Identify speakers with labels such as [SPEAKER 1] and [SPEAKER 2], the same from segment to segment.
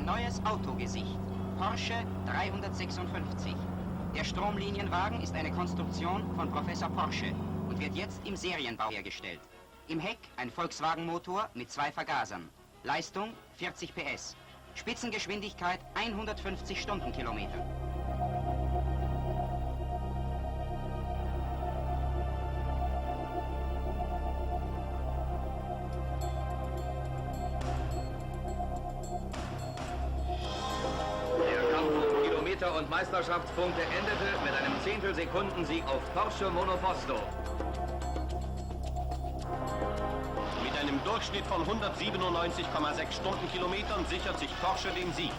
[SPEAKER 1] neues Autogesicht. Porsche 356. Der Stromlinienwagen ist eine Konstruktion von Professor Porsche und wird jetzt im Serienbau hergestellt. Im Heck ein Volkswagen-Motor mit 2 Vergasern. Leistung 40 PS. Spitzengeschwindigkeit 150 Stundenkilometer.
[SPEAKER 2] Und Meisterschaftspunkte endete mit einem Zehntelsekundensieg auf Porsche Monoposto.
[SPEAKER 3] Mit einem Durchschnitt von 197,6 Stundenkilometern sichert sich Porsche den Sieg.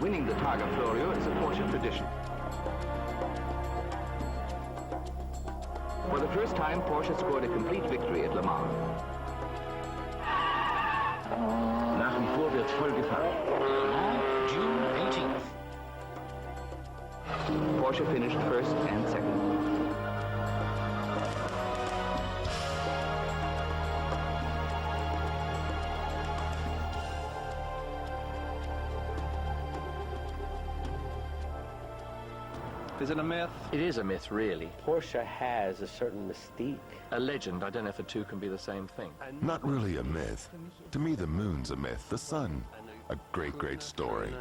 [SPEAKER 4] Winning the Targa Florio is a Porsche tradition. For the first time, Porsche scored a complete victory at Le Mans. Nach wie vor wird voll gefahren.
[SPEAKER 3] June 18th.
[SPEAKER 4] Porsche finished first and second.
[SPEAKER 5] Is it a myth?
[SPEAKER 6] It is a myth, really.
[SPEAKER 7] Porsche has a certain mystique.
[SPEAKER 6] A legend. I don't know if the two can be the same thing.
[SPEAKER 8] Not really a myth. To me, the moon's a myth, the sun. A great, great story.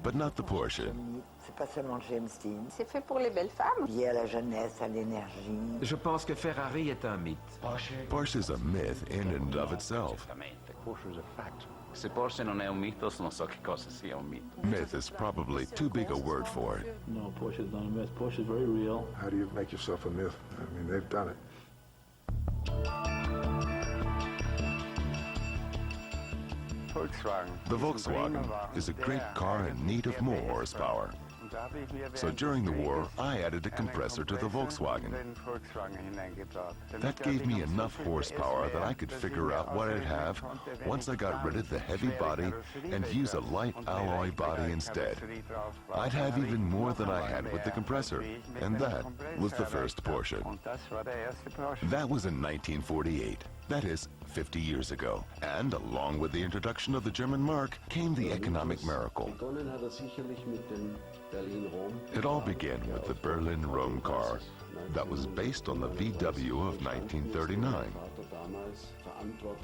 [SPEAKER 8] But not the Porsche.
[SPEAKER 9] C'est pas seulement James Dean. C'est fait pour les belles femmes. Lié à la jeunesse, à l'énergie.
[SPEAKER 10] Je pense que Ferrari est un mythe.
[SPEAKER 8] Porsche is a myth in and of itself.
[SPEAKER 5] Porsche is a fact.
[SPEAKER 11] Se Porsche non è un mito, non so che cosa sia un mito.
[SPEAKER 8] Myth is probably too big a word for it.
[SPEAKER 5] No, Porsche is not a myth. Porsche is very real.
[SPEAKER 12] How do you make yourself a myth? I mean, they've done it.
[SPEAKER 8] The Volkswagen is a great car in need of more horsepower. So during the war, I added a compressor to the Volkswagen. That gave me enough horsepower that I could figure out what I'd have once I got rid of the heavy body and use a light alloy body instead. I'd have even more than I had with the compressor, and that was the first Porsche. That was in 1948. That is, 50 years ago. And along with the introduction of the German mark came the economic miracle. It all began with the Berlin-Rome car that was based on the VW of 1939.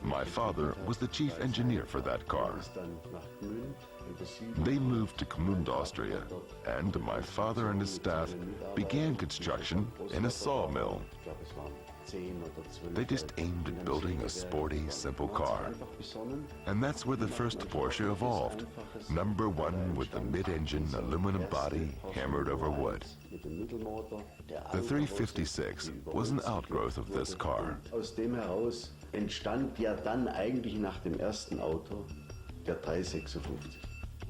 [SPEAKER 8] My father was the chief engineer for that car. They moved to Gmünd, Austria, and my father and his staff began construction in a sawmill. They just aimed at building a sporty, simple car. And that's where the first Porsche evolved. Number 1 with the mid-engine aluminum body hammered over wood. The 356 was an outgrowth of this car.
[SPEAKER 13] Aus dem heraus entstand ja dann eigentlich nach dem ersten Auto der 356.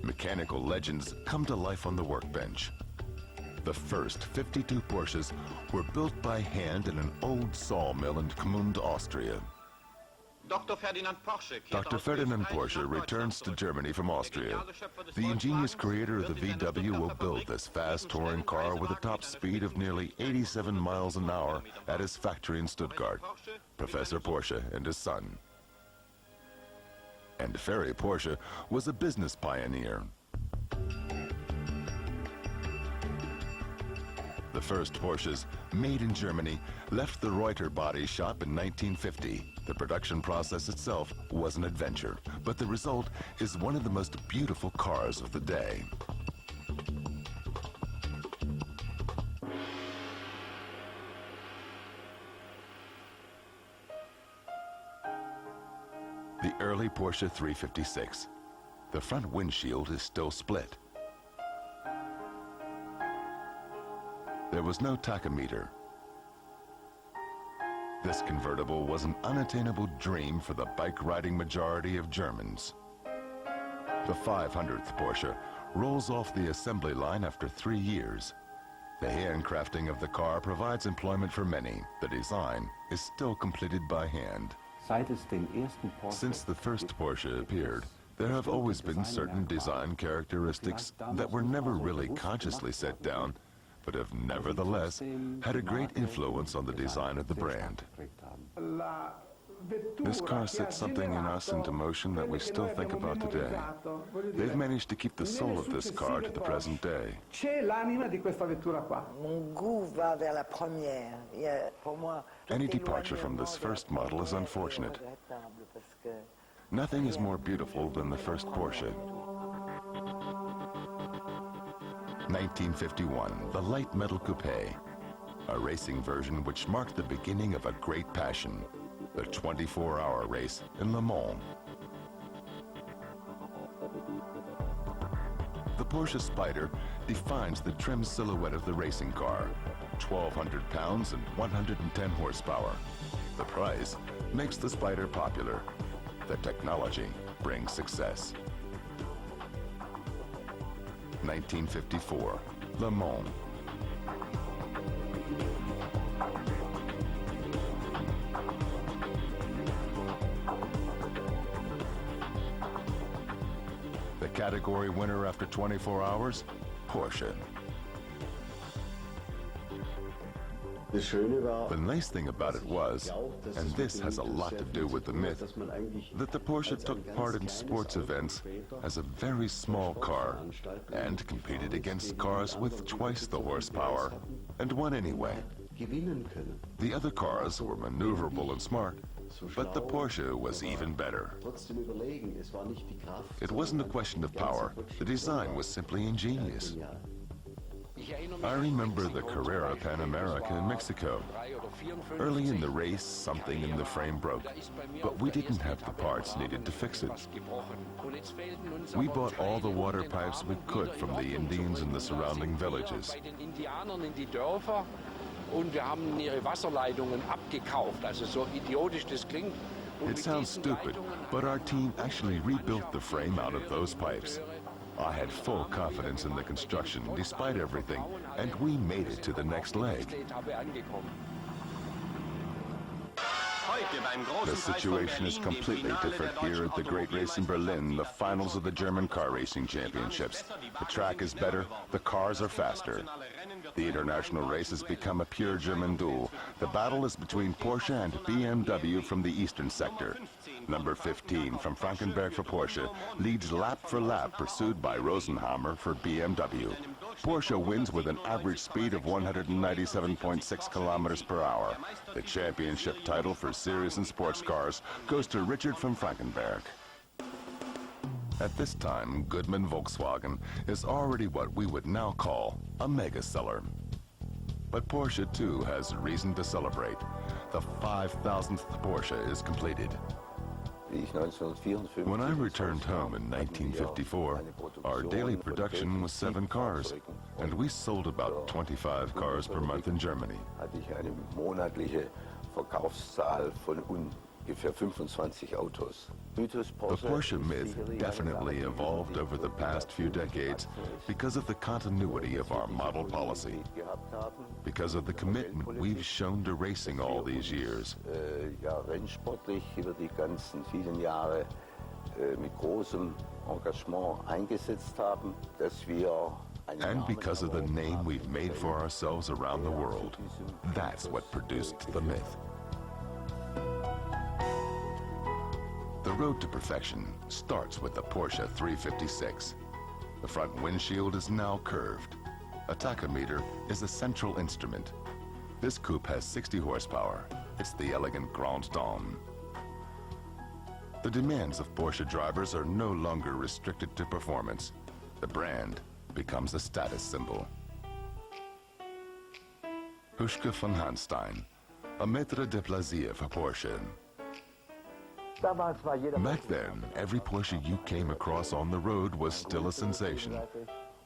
[SPEAKER 8] Mechanical legends come to life on the workbench. The first 52 Porsches were built by hand in an old sawmill in Gmünd, Austria. Dr. Ferdinand Porsche returns to Germany from Austria. The ingenious creator of the VW will build this fast touring car with a top speed of nearly 87 miles an hour at his factory in Stuttgart. Professor Porsche and his son. And Ferry Porsche was a business pioneer. The first Porsches, made in Germany, left the Reuter body shop in 1950. The production process itself was an adventure, but the result is one of the most beautiful cars of the day. The early Porsche 356. The front windshield is still split. There was no tachometer. This convertible was an unattainable dream for the bike-riding majority of Germans. The 500th Porsche rolls off the assembly line after 3 years. The handcrafting of the car provides employment for many. The design is still completed by hand. Since the first Porsche appeared, there have always been certain design characteristics that were never really consciously set down, but have nevertheless had a great influence on the design of the brand. This car set something in us into motion that we still think about today. They've managed to keep the soul of this car to the present day.
[SPEAKER 9] C'è l'anima di questa vettura qua. Mon goût va vers la première. Pour moi,
[SPEAKER 8] Any departure from this first model is unfortunate. Nothing is more beautiful than the first Porsche. 1951, the light metal coupe, a racing version which marked the beginning of a great passion, the 24-hour race in Le Mans. The Porsche Spyder defines the trim silhouette of the racing car, 1,200 pounds and 110 horsepower. The price makes the Spyder popular. The technology brings success. 1954, Le Mans. The category winner after 24 hours, Porsche. The nice thing about it was, and this has a lot to do with the myth, that the Porsche took part in sports events as a very small car and competed against cars with twice the horsepower and won anyway. The other cars were maneuverable and smart, but the Porsche was even better. It wasn't a question of power. The design was simply ingenious. I remember the Carrera Pan America in Mexico. Early in the race, something in the frame broke, but we didn't have the parts needed to fix it. We bought all the water pipes we could from the Indians in the surrounding villages. It sounds stupid, but our team actually rebuilt the frame out of those pipes. I had full confidence in the construction, despite everything, and we made it to the next leg. The situation is completely different here at the Great Race in Berlin, the finals of the German Car Racing Championships. The track is better, the cars are faster. The international race has become a pure German duel. The battle is between Porsche and BMW from the eastern sector. Number 15 from Frankenberg for Porsche leads lap for lap, pursued by Rosenhammer for BMW. Porsche wins with an average speed of 197.6 kilometers per hour. The championship title for series and sports cars goes to Richard from Frankenberg. At this time, Goodman Volkswagen is already what we would now call a mega seller. But Porsche too has reason to celebrate. The 5,000th Porsche is completed. When I returned home in 1954, our daily production was 7 cars, and we sold about 25 cars per month in Germany. The Porsche myth definitely evolved over the past few decades because of the continuity of our model policy, because of the commitment we've shown to racing all these years. And because of the name we've made for ourselves around the world. That's what produced the myth. The road to perfection starts with the Porsche 356. The front windshield is now curved. A tachometer is a central instrument. This coupe has 60 horsepower. It's the elegant Grand Dame. The demands of Porsche drivers are no longer restricted to performance. The brand becomes a status symbol. Huschke von Hanstein, a maître de plaisir for Porsche. Back then, every Porsche you came across on the road was still a sensation.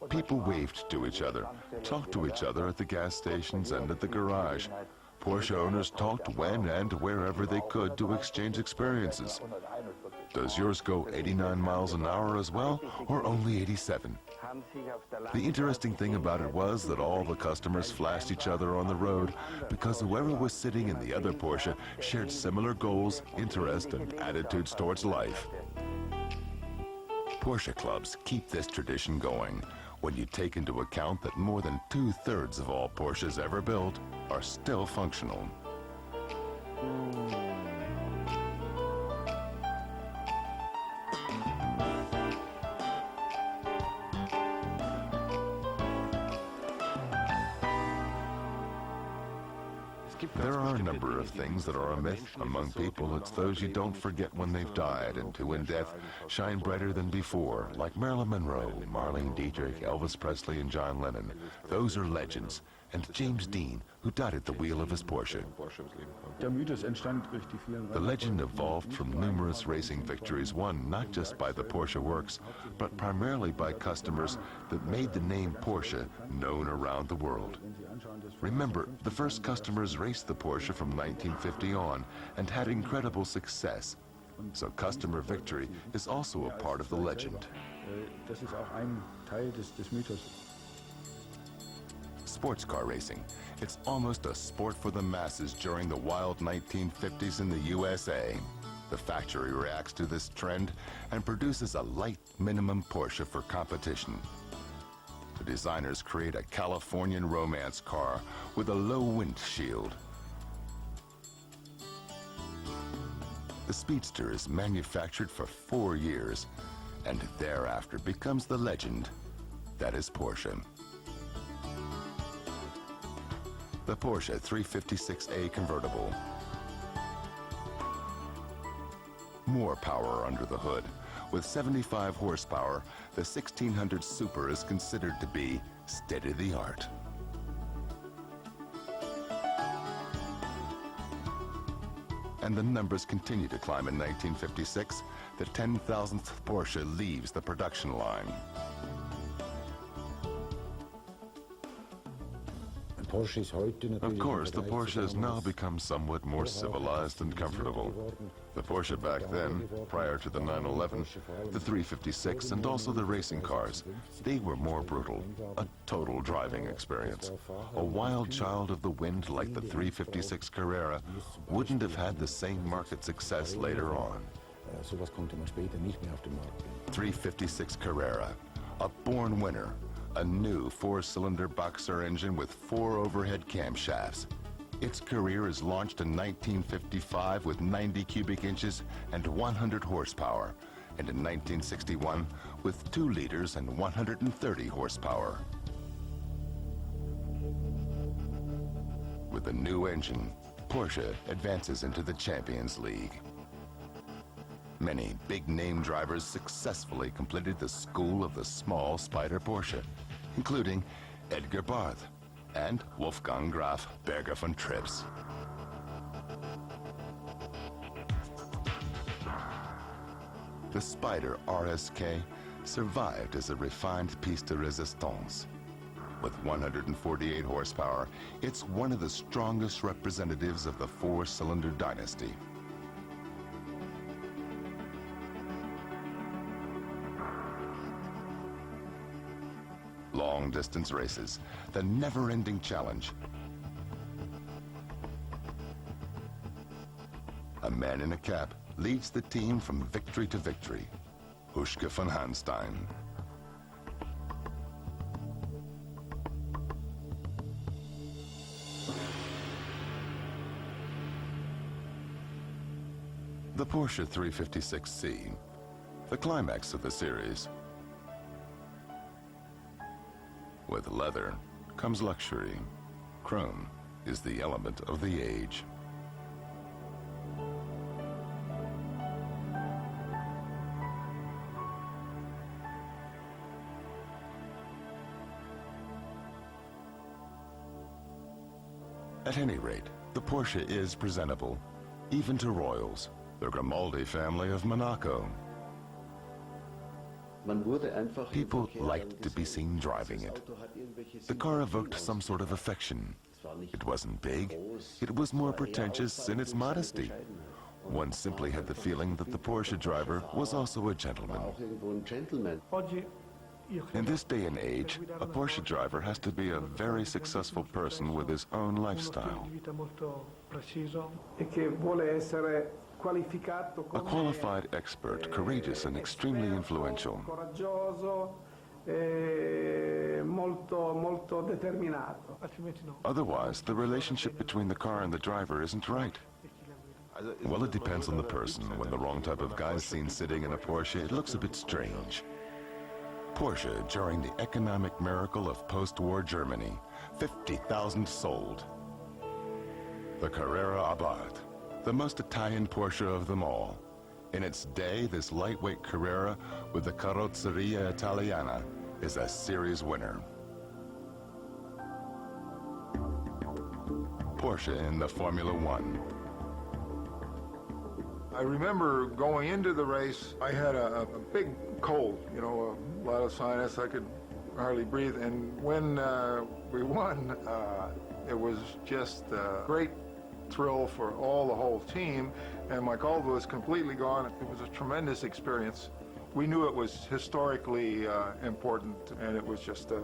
[SPEAKER 8] People waved to each other, talked to each other at the gas stations and at the garage. Porsche owners talked when and wherever they could to exchange experiences. Does yours go 89 miles an hour as well, or only 87? The interesting thing about it was that all the customers flashed each other on the road because whoever was sitting in the other Porsche shared similar goals, interest, and attitudes towards life. Porsche clubs keep this tradition going when you take into account that more than 2/3 of all Porsches ever built are still functional. There are a number of things that are a myth among people. It's those you don't forget when they've died and who in death shine brighter than before, like Marilyn Monroe, Marlene Dietrich, Elvis Presley, and John Lennon. Those are legends. And James Dean, who died at the wheel of his Porsche. The legend evolved from numerous racing victories won not just by the Porsche works, but primarily by customers that made the name Porsche known around the world. Remember, the first customers raced the Porsche from 1950 on and had incredible success. So customer victory is also a part of the legend. Sports car racing. It's almost a sport for the masses during the wild 1950s in the USA. The factory reacts to this trend and produces a light minimum Porsche for competition. The designers create a Californian romance car with a low windshield. The Speedster is manufactured for 4 years and thereafter becomes the legend that is Porsche. The Porsche 356A convertible. More power under the hood. With 75 horsepower, the 1600 Super is considered to be state-of-the-art. And the numbers continue to climb in 1956. The 10,000th Porsche leaves the production line. Of course, the Porsche has now become somewhat more civilized and comfortable. The Porsche back then, prior to the 911, the 356, and also the racing cars, they were more brutal, a total driving experience. A wild child of the wind like the 356 Carrera wouldn't have had the same market success later on. 356 Carrera, a born winner. A new 4-cylinder boxer engine with 4 overhead camshafts. Its career is launched in 1955 with 90 cubic inches and 100 horsepower, and in 1961 with 2 liters and 130 horsepower. With a new engine, Porsche advances into the Champions League. Many big-name drivers successfully completed the school of the small Spider Porsche, including Edgar Barth and Wolfgang Graf Berger von Trips. The Spider RSK survived as a refined piece de resistance. With 148 horsepower, it's one of the strongest representatives of the 4-cylinder dynasty. Long-distance races, the never-ending challenge. A man in a cap leads the team from victory to victory. Huschke von Hanstein. The Porsche 356C, the climax of the series. With leather comes luxury. Chrome is the element of the age. At any rate, the Porsche is presentable, even to royals, the Grimaldi family of Monaco. People liked to be seen driving it. The car evoked some sort of affection. It wasn't big. It was more pretentious in its modesty. One simply had the feeling that the Porsche driver was also a gentleman. In this day and age, a Porsche driver has to be a very successful person with his own lifestyle. A qualified expert, courageous and extremely influential. Otherwise, the relationship between the car and the driver isn't right. Well, it depends on the person. When the wrong type of guy is seen sitting in a Porsche, it looks a bit strange. Porsche during the economic miracle of post-war Germany. 50,000 sold. The Carrera Abarth, the most Italian Porsche of them all. In its day, this lightweight Carrera with the Carrozzeria Italiana is a series winner. Porsche in the Formula One.
[SPEAKER 12] I remember going into the race, I had a big cold, you know, a lot of sinus, I could hardly breathe. And when we won, it was just a great thrill for the whole team. And my cold was completely gone. It was a tremendous experience. We knew it was historically important, and it was just a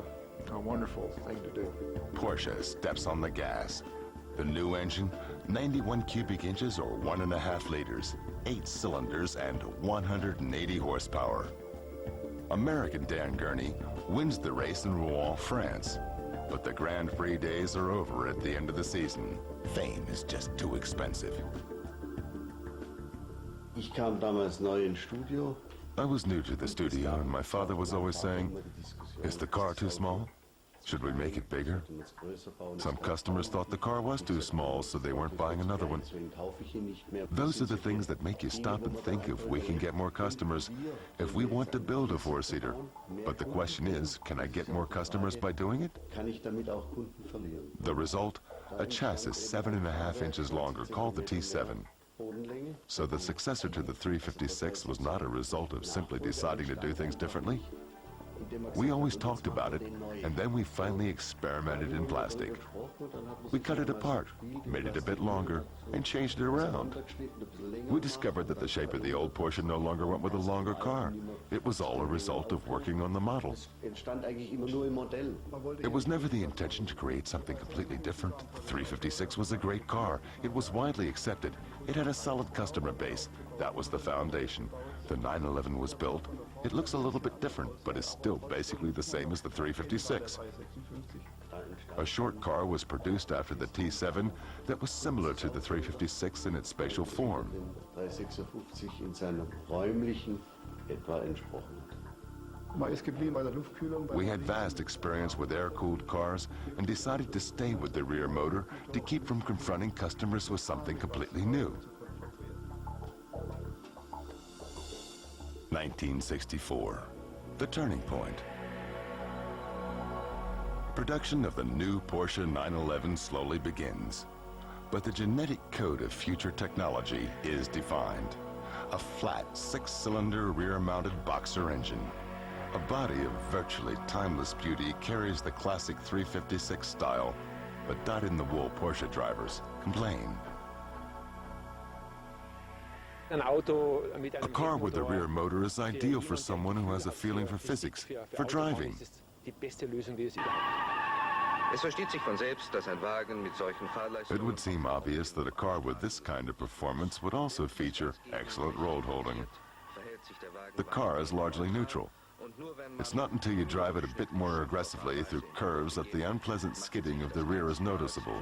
[SPEAKER 12] wonderful thing to do.
[SPEAKER 8] Porsche steps on the gas. The new engine, 91 cubic inches or 1.5 liters, 8 cylinders and 180 horsepower. American Dan Gurney wins the race in Rouen, France. But the Grand Prix days are over at the end of the season. Fame is just too expensive.
[SPEAKER 13] Ich kam damals neu ins Studio.
[SPEAKER 8] I was new to the studio, and my father was always saying, "Is the car too small? Should we make it bigger?" Some customers thought the car was too small, so they weren't buying another one. Those are the things that make you stop and think if we can get more customers, if we want to build a four-seater. But the question is, can I get more customers by doing it? The result, a chassis 7.5 inches longer called the T7. So the successor to the 356 was not a result of simply deciding to do things differently. We always talked about it, and then we finally experimented in plastic. We cut it apart, made it a bit longer, and changed it around. We discovered that the shape of the old Porsche no longer went with a longer car. It was all a result of working on the model. It was never the intention to create something completely different. The 356 was a great car. It was widely accepted. It had a solid customer base. That was the foundation. The 911 was built. It looks a little bit different, but is still basically the same as the 356. A short car was produced after the T7 that was similar to the 356 in its spatial form. We had vast experience with air-cooled cars and decided to stay with the rear motor to keep from confronting customers with something completely new. 1964, the turning point. Production of the new Porsche 911 slowly begins, but the genetic code of future technology is defined. A flat, 6-cylinder rear-mounted boxer engine. A body of virtually timeless beauty carries the classic 356 style, but dyed-in-the-wool Porsche drivers complain. A car with a rear motor is ideal for someone who has a feeling for physics, for driving. It would seem obvious that a car with this kind of performance would also feature excellent road holding. The car is largely neutral. It's not until you drive it a bit more aggressively through curves that the unpleasant skidding of the rear is noticeable.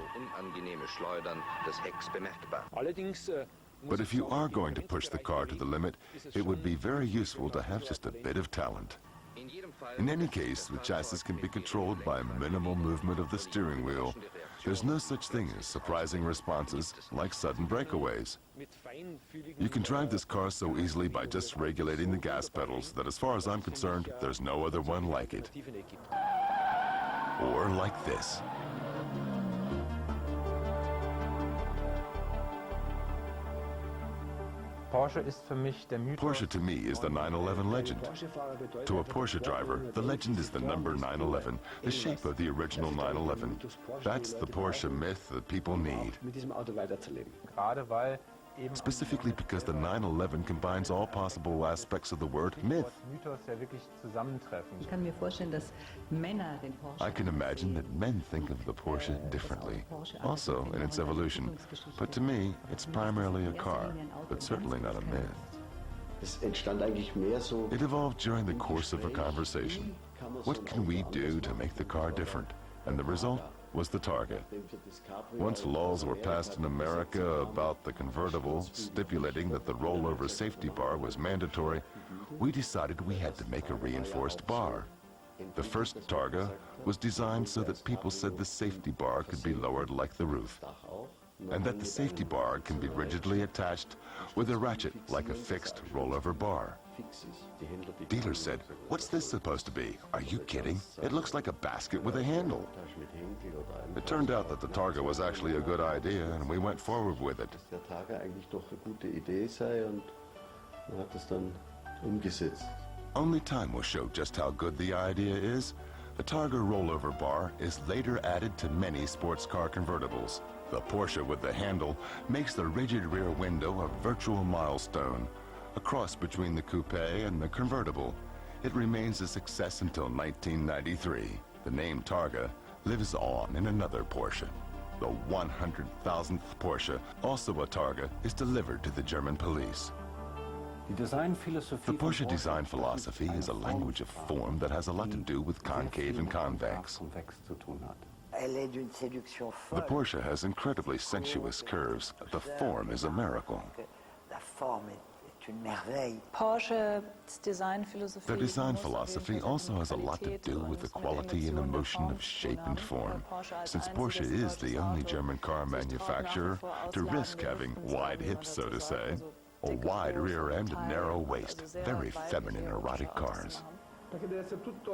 [SPEAKER 8] But if you are going to push the car to the limit, it would be very useful to have just a bit of talent. In any case, the chassis can be controlled by minimal movement of the steering wheel. There's no such thing as surprising responses like sudden breakaways. You can drive this car so easily by just regulating the gas pedals that, as far as I'm concerned, there's no other one like it. Or like this. Porsche to me is the 911 legend. To a Porsche driver, the legend is the number 911, the shape of the original 911. That's the Porsche myth that people need. Specifically because the 911 combines all possible aspects of the word myth. I can imagine that men think of the Porsche differently, also in its evolution. But to me, it's primarily a car, but certainly not a myth. It evolved during the course of a conversation. What can we do to make the car different? And the result was the Targa. Once laws were passed in America about the convertible, stipulating that the rollover safety bar was mandatory, we decided we had to make a reinforced bar. The first Targa was designed so that people said the safety bar could be lowered like the roof. and that the safety bar can be rigidly attached with a ratchet like a fixed rollover bar. Dealers said, "What's this supposed to be? Are you kidding? It looks like a basket with a handle." It turned out that the Targa was actually a good idea, and we went forward with it.
[SPEAKER 13] Der Targa eigentlich doch eine gute Idee sei, und man hat es dann umgesetzt.
[SPEAKER 8] Only time will show just how good the idea is. The Targa rollover bar is later added to many sports car convertibles. The Porsche with the handle makes the rigid rear window a virtual milestone, a cross between the coupe and the convertible. It remains a success until 1993. The name Targa lives on in another Porsche. The 100,000th Porsche, also a Targa, is delivered to the German police. The Porsche design philosophy is a language of form that has a lot to do with concave and convex. The Porsche has incredibly sensuous curves. The form is a miracle. The design philosophy also has a lot to do with the quality and emotion of shape and form, since Porsche is the only German car manufacturer to risk having wide hips, so to say, a wide rear end and narrow waist, very feminine erotic cars.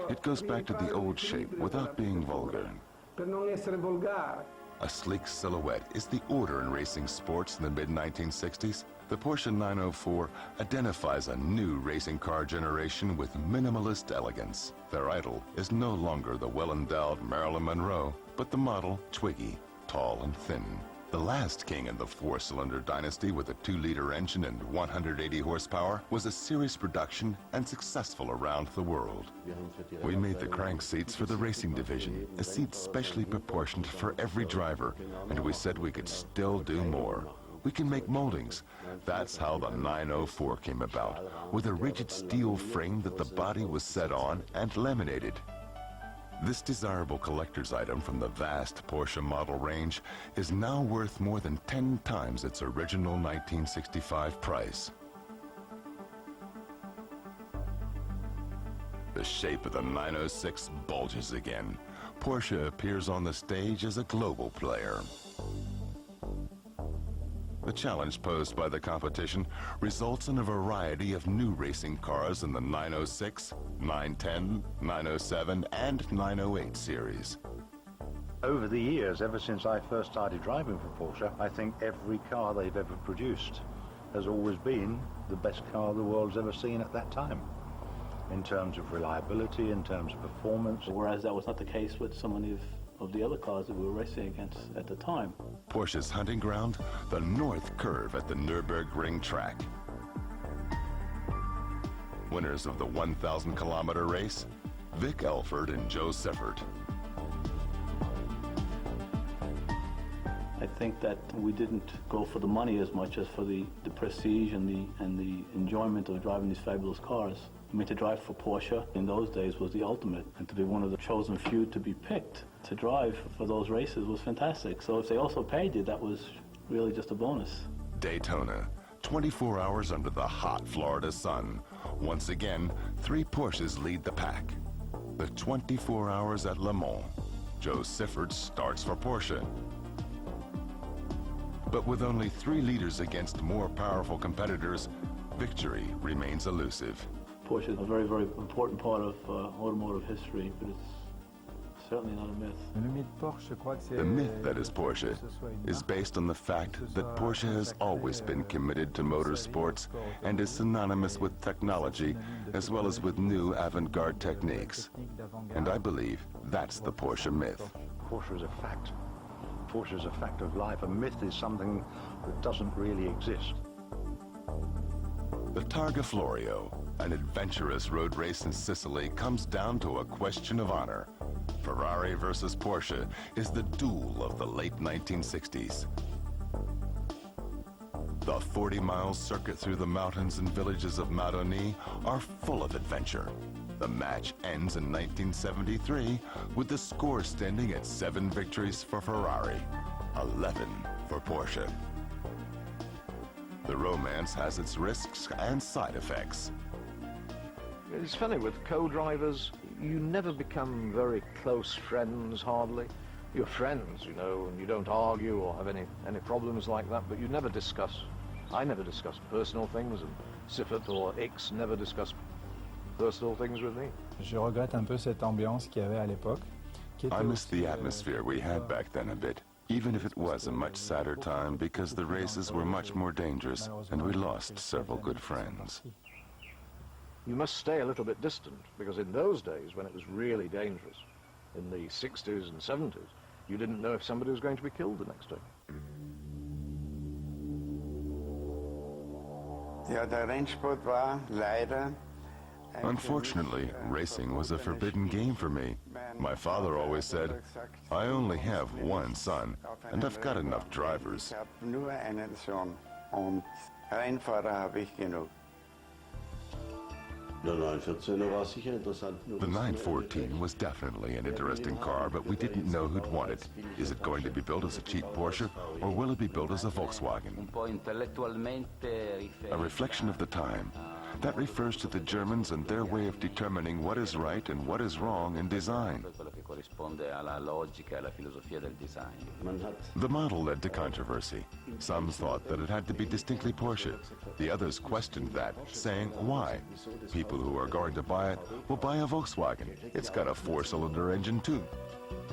[SPEAKER 8] It goes back to the old shape without being vulgar. A sleek silhouette is the order in racing sports in the mid-1960s. The Porsche 904 identifies a new racing car generation with minimalist elegance. Their idol is no longer the well-endowed Marilyn Monroe, but the model Twiggy, tall and thin. The last king in the four-cylinder dynasty with a 2-liter engine and 180 horsepower was a series production and successful around the world. We made the crank seats for the racing division, a seat specially proportioned for every driver, and we said we could still do more. We can make moldings. That's how the 904 came about, with a rigid steel frame that the body was set on and laminated. This desirable collector's item from the vast Porsche model range is now worth more than 10 times its original 1965 price. The shape of the 906 bulges again. Porsche appears on the stage as a global player. The challenge posed by the competition results in a variety of new racing cars in the 906, 910, 907, and 908 series.
[SPEAKER 5] Over the years, ever since I first started driving for Porsche, I think every car they've ever produced has always been the best car the world's ever seen at that time, in terms of reliability, in terms of performance.
[SPEAKER 14] Whereas that was not the case with so many of the other cars that we were racing against at the time.
[SPEAKER 8] Porsche's hunting ground, the North Curve at the Nürburgring track. Winners of the 1,000-kilometer race, Vic Elford and Joe Siffert.
[SPEAKER 14] I think that we didn't go for the money as much as for the prestige and the enjoyment of driving these fabulous cars. I mean, to drive for Porsche in those days was the ultimate, and to be one of the chosen few to be picked to drive for those races was fantastic. So if they also paid you, that was really just a bonus.
[SPEAKER 8] Daytona, 24 hours under the hot Florida sun. Once again, 3 Porsches lead the pack. The 24 hours at Le Mans. Joe Siffert starts for Porsche. But with only 3 leaders against more powerful competitors, victory remains elusive.
[SPEAKER 14] Porsche is a very, very important part of automotive history, but it's certainly not a myth.
[SPEAKER 8] The myth that is Porsche is based on the fact that Porsche has always been committed to motorsports and is synonymous with technology as well as with new avant-garde techniques. And I believe that's the Porsche myth.
[SPEAKER 5] Porsche is a fact. Porsche is a fact of life. A myth is something that doesn't really exist.
[SPEAKER 8] The Targa Florio, an adventurous road race in Sicily, comes down to a question of honor. Ferrari versus Porsche is the duel of the late 1960s. The 40-mile circuit through the mountains and villages of Madoni are full of adventure. The match ends in 1973 with the score standing at 7 victories for Ferrari, 11 for Porsche. The romance has its risks and side effects.
[SPEAKER 15] It's funny, with co-drivers, you never become very close friends, hardly. You're friends, you know, and you don't argue or have any problems like that, but you never discuss. I never discuss personal things, and Siffert or X never discuss personal things with me.
[SPEAKER 16] Je regrette un peu cette ambiance qu'il y avait à l'époque.
[SPEAKER 8] I miss the atmosphere we had back then a bit, even if it was a much sadder time because the races were much more dangerous and we lost several good friends.
[SPEAKER 15] You must stay a little bit distant, because in those days, when it was really dangerous, in the 60s and 70s, you didn't know if somebody was going to be killed the next day.
[SPEAKER 17] Ja, der Rennsport war leider.
[SPEAKER 8] Unfortunately, racing was a forbidden game for me. My father always said, I only have one son, and I've got enough drivers.
[SPEAKER 17] Ich habe nur einen Sohn und Rennfahrer habe ich genug.
[SPEAKER 8] The 914 was definitely an interesting car, but we didn't know who'd want it. Is it going to be built as a cheap Porsche, or will it be built as a Volkswagen? A reflection of the time. That refers to the Germans and their way of determining what is right and what is wrong in design. The model led to controversy. Some thought that it had to be distinctly Porsche. The others questioned that, saying, why? People who are going to buy it will buy a Volkswagen. It's got a 4-cylinder engine too.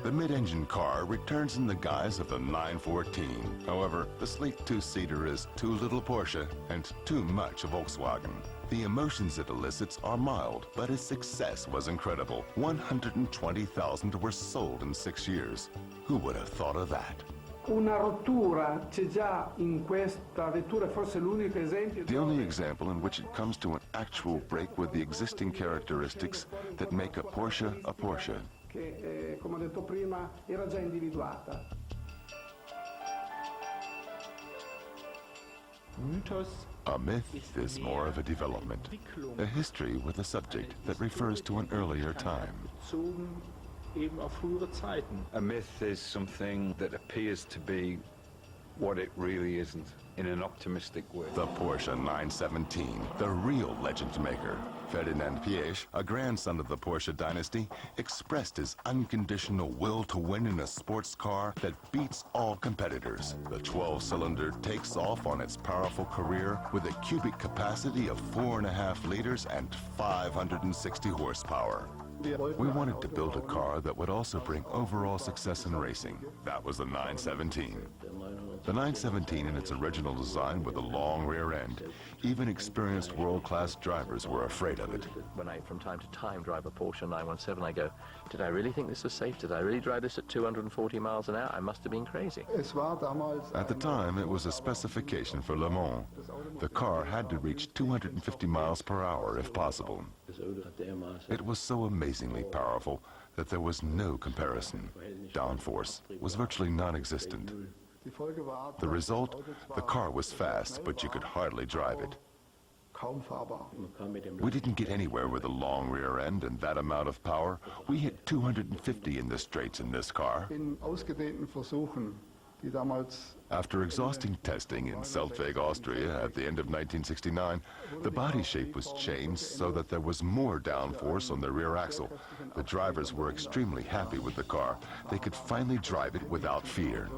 [SPEAKER 8] The mid-engine car returns in the guise of the 914. However, the sleek 2-seater is too little Porsche and too much Volkswagen. The emotions it elicits are mild, but its success was incredible. 120,000 were sold in 6 years. Who would have thought of that?
[SPEAKER 9] Una rottura c'è già in questa vettura, forse l'unico esempio.
[SPEAKER 8] The only example in which it comes to an actual break with the existing characteristics that make a Porsche a Porsche.
[SPEAKER 9] Che, come ho detto prima, era già individuata.
[SPEAKER 8] A myth is more of a development, a history with a subject that refers to an earlier time.
[SPEAKER 11] A myth is something that appears to be what it really isn't, in an optimistic way.
[SPEAKER 8] The Porsche 917, the real legend maker. Ferdinand Piëch, a grandson of the Porsche dynasty, expressed his unconditional will to win in a sports car that beats all competitors. The 12-cylinder takes off on its powerful career with a cubic capacity of 4.5 liters and 560 horsepower. We wanted to build a car that would also bring overall success in racing. That was the 917. The 917 in its original design with a long rear end, even experienced world-class drivers were afraid of it.
[SPEAKER 6] When I, from time to time, drive a Porsche 917, I go, did I really think this was safe? Did I really drive this at 240 miles an hour? I must have been crazy.
[SPEAKER 8] At the time, it was a specification for Le Mans. The car had to reach 250 miles per hour if possible. It was so amazingly powerful that there was no comparison. Downforce was virtually non-existent. The result, the car was fast, but you could hardly drive it. We didn't get anywhere with a long rear end and that amount of power. We hit 250 in the straights in this car. After exhausting testing in Seltweg, Austria at the end of 1969, the body shape was changed so that there was more downforce on the rear axle. The drivers were extremely happy with the car. They could finally drive it without fear.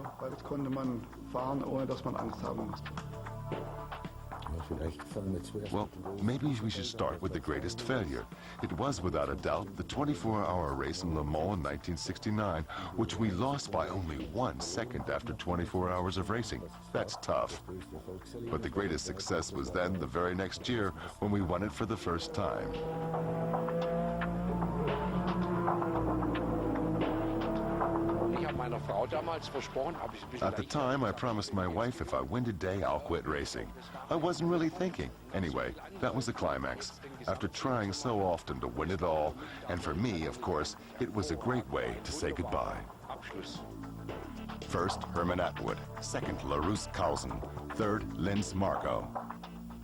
[SPEAKER 8] Well, maybe we should start with the greatest failure. It was, without a doubt, the 24-hour race in Le Mans in 1969, which we lost by only 1 second after 24 hours of racing. That's tough. But the greatest success was then, the very next year, when we won it for the first time. At the time, I promised my wife if I win today, I'll quit racing. I wasn't really thinking. Anyway, that was the climax. After trying so often to win it all, and for me, of course, it was a great way to say goodbye. First, Hermann Atwood. Second, LaRousse Kausen. Third, Linz Marco.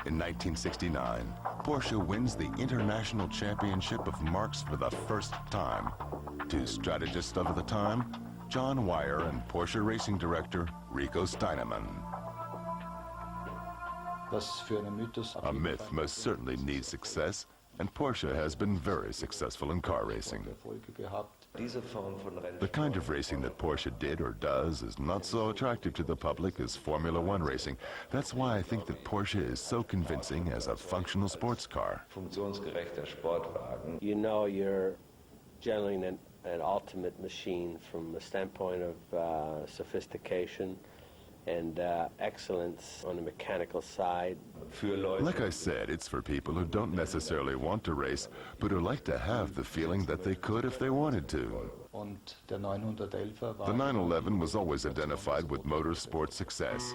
[SPEAKER 8] In 1969, Porsche wins the International Championship of Marques for the first time. Two strategists of the time, John Wyer and Porsche racing director Rico Steinemann. A myth most certainly needs success, and Porsche has been very successful in car racing. The kind of racing that Porsche did or does is not so attractive to the public as Formula One racing. That's why I think that Porsche is so convincing as a functional sports car.
[SPEAKER 7] You know you're generally an ultimate machine from the standpoint of sophistication and excellence on the mechanical side.
[SPEAKER 8] Like I said, it's for people who don't necessarily want to race, but who like to have the feeling that they could if they wanted to. The 911 was always identified with motorsport success.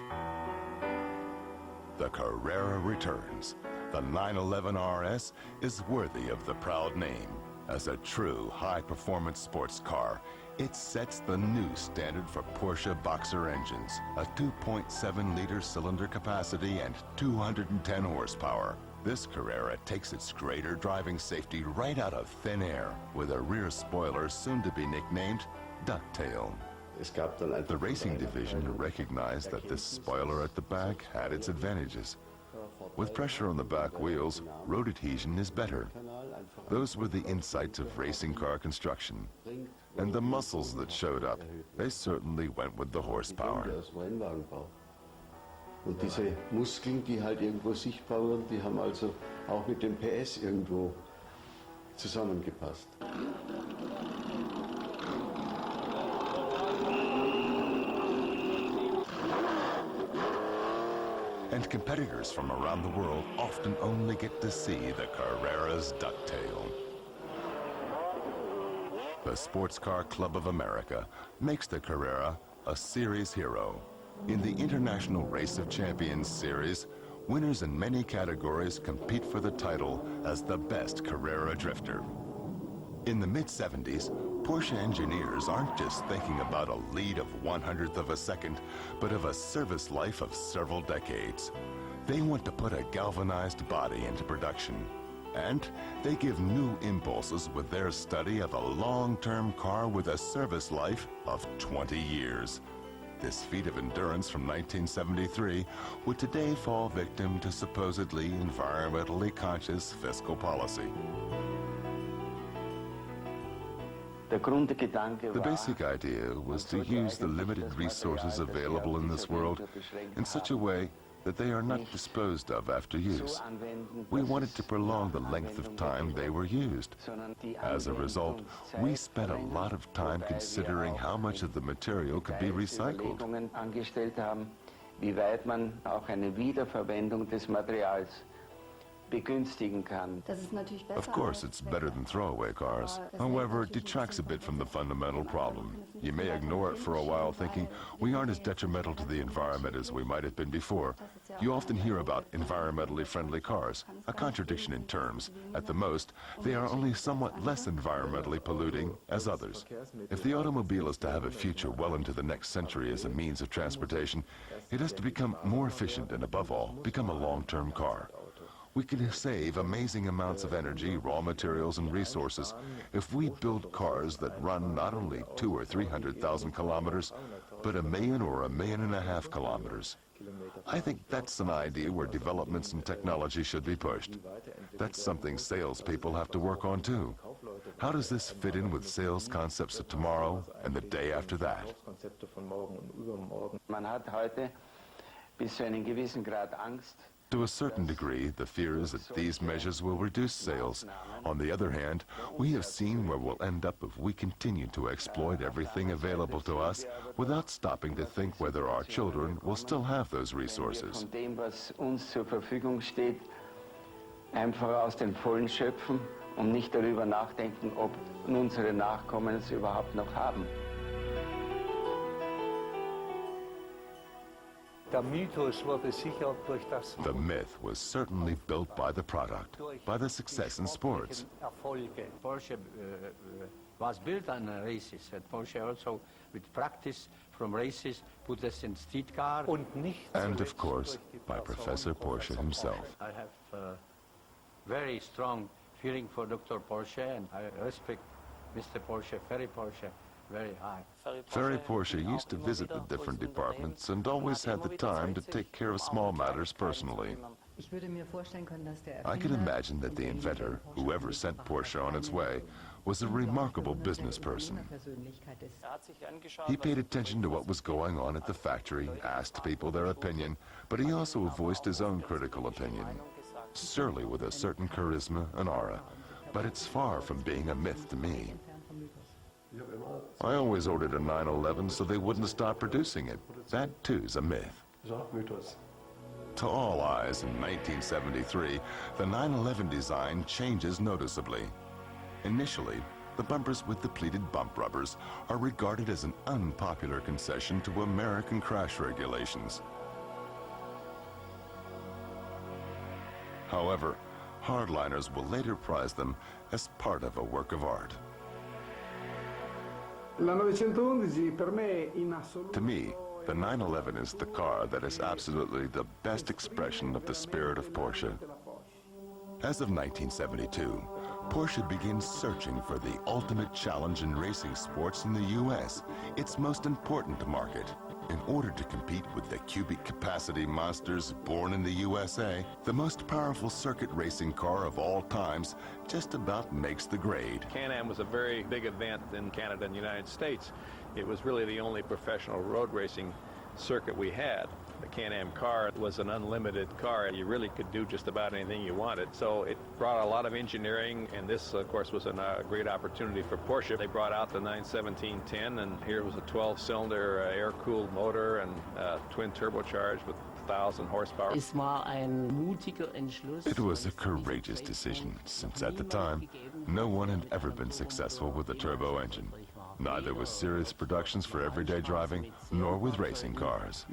[SPEAKER 8] The Carrera returns. The 911 RS is worthy of the proud name. As a true high-performance sports car, it sets the new standard for Porsche Boxer engines, a 2.7-liter cylinder capacity and 210 horsepower. This Carrera takes its greater driving safety right out of thin air, with a rear spoiler soon to be nicknamed Ducktail. The racing division recognized that this spoiler at the back had its advantages. With pressure on the back wheels, road adhesion is better. Those were the insights of racing car construction. And the muscles that showed up, they certainly went with the horsepower.
[SPEAKER 13] Und diese Muskeln, die halt irgendwo sichtbar wurden, die haben also auch mit dem PS irgendwo zusammengepasst.
[SPEAKER 8] And competitors from around the world often only get to see the Carrera's ducktail. The Sports Car Club of America makes the Carrera a series hero. In the International Race of Champions series, winners in many categories compete for the title as the best Carrera drifter. In the mid-70s, Porsche engineers aren't just thinking about a lead of 1/100th of a second, but of a service life of several decades. They want to put a galvanized body into production. And they give new impulses with their study of a long-term car with a service life of 20 years. This feat of endurance from 1973 would today fall victim to supposedly environmentally conscious fiscal policy. The basic idea was to use the limited resources available in this world in such a way that they are not disposed of after use. We wanted to prolong the length of time they were used. As a result, we spent a lot of time considering how much of the material could be recycled.
[SPEAKER 17] Wie weit man auch eine Wiederverwendung des Materials begünstigen kann.
[SPEAKER 8] Of course, it's better than throwaway cars. However, it detracts a bit from the fundamental problem. You may ignore it for a while thinking we aren't as detrimental to the environment as we might have been before. You often hear about environmentally friendly cars, a contradiction in terms. At the most, they are only somewhat less environmentally polluting as others. If the automobile is to have a future well into the next century as a means of transportation, it has to become more efficient and, above all, become a long-term car. We can save amazing amounts of energy, raw materials, and resources if we build cars that run not only 200,000 or 300,000 kilometers, but 1 million or 1.5 million kilometers. I think that's an idea where developments in technology should be pushed. That's something salespeople have to work on too. How does this fit in with sales concepts of tomorrow and the day after that?
[SPEAKER 17] Man hat heute bis zu einem gewissen Grad Angst.
[SPEAKER 8] To a certain degree, the fear is that these measures will reduce sales. On the other hand, we have seen where we'll end up if we continue to exploit everything available to us without stopping to think whether our children will still have those resources.
[SPEAKER 17] Von dem, was uns zur Verfügung steht, einfach aus den Vollen schöpfen und nicht darüber nachdenken, ob unsere Nachkommen es überhaupt noch haben.
[SPEAKER 8] The myth was certainly built by the product, by the success in sports.
[SPEAKER 18] Porsche was built on races, and Porsche also, with practice from races, put us in street car.
[SPEAKER 8] And of course, by Professor Porsche himself.
[SPEAKER 18] I have a very strong feeling for Dr. Porsche, and I respect Mr. Porsche, Ferry Porsche, very high.
[SPEAKER 8] Ferry Porsche used to visit the different departments and always had the time to take care of small matters personally. I can imagine that the inventor, whoever sent Porsche on its way, was a remarkable business person. He paid attention to what was going on at the factory, asked people their opinion, but he also voiced his own critical opinion, surely with a certain charisma and aura, but it's far from being a myth to me. I always ordered a 911 so they wouldn't stop producing it. That too's a myth. To all eyes, in 1973, the 911 design changes noticeably. Initially, the bumpers with the pleated bump rubbers are regarded as an unpopular concession to American crash regulations. However, hardliners will later prize them as part of a work of art. To me, the 911 is the car that is absolutely the best expression of the spirit of Porsche. As of 1972, Porsche begins searching for the ultimate challenge in racing sports in the U.S., its most important market. In order to compete with the cubic capacity monsters born in the USA, the most powerful circuit racing car of all times just about makes the grade.
[SPEAKER 15] Can-Am was a very big event in Canada and the United States. It was really the only professional road racing circuit we had. The Can-Am car was an unlimited car. You really could do just about anything you wanted. So it brought a lot of engineering, and this, of course, was a great opportunity for Porsche. They brought out the 91710, and here was a 12-cylinder air-cooled motor and twin turbocharged with 1,000 horsepower.
[SPEAKER 8] It was a courageous decision, since at the time, no one had ever been successful with a turbo engine. Neither with serious productions for everyday driving, nor with racing cars.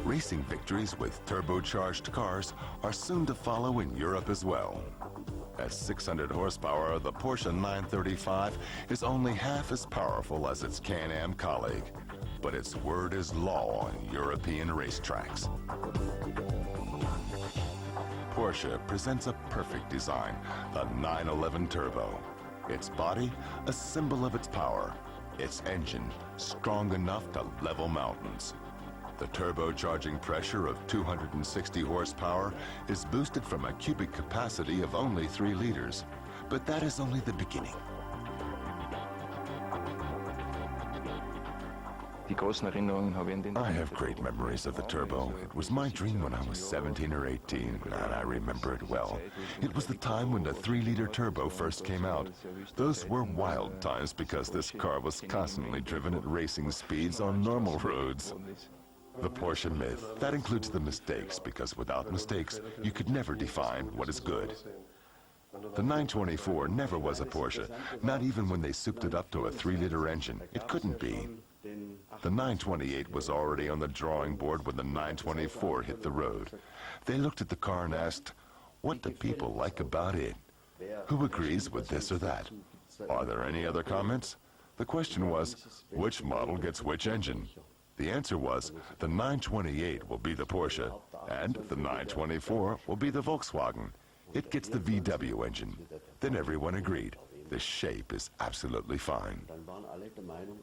[SPEAKER 8] Racing victories with turbocharged cars are soon to follow in Europe as well. At 600 horsepower, the Porsche 935 is only half as powerful as its Can-Am colleague, but its word is law on European racetracks. Porsche presents a perfect design, the 911 Turbo. Its body, a symbol of its power. Its engine, strong enough to level mountains. The turbocharging pressure of 260 horsepower is boosted from a cubic capacity of only 3 liters. But that is only the beginning. I have great memories of the Turbo. It was my dream when I was 17 or 18, and I remember it well. It was the time when the 3-liter Turbo first came out. Those were wild times because this car was constantly driven at racing speeds on normal roads. The Porsche myth, that includes the mistakes, because without mistakes, you could never define what is good. The 924 never was a Porsche, not even when they souped it up to a 3-liter engine. It couldn't be. The 928 was already on the drawing board when the 924 hit the road. They looked at the car and asked, what do people like about it? Who agrees with this or that? Are there any other comments? The question was, which model gets which engine? The answer was, the 928 will be the Porsche, and the 924 will be the Volkswagen. It gets the VW engine. Then everyone agreed. The shape is absolutely fine.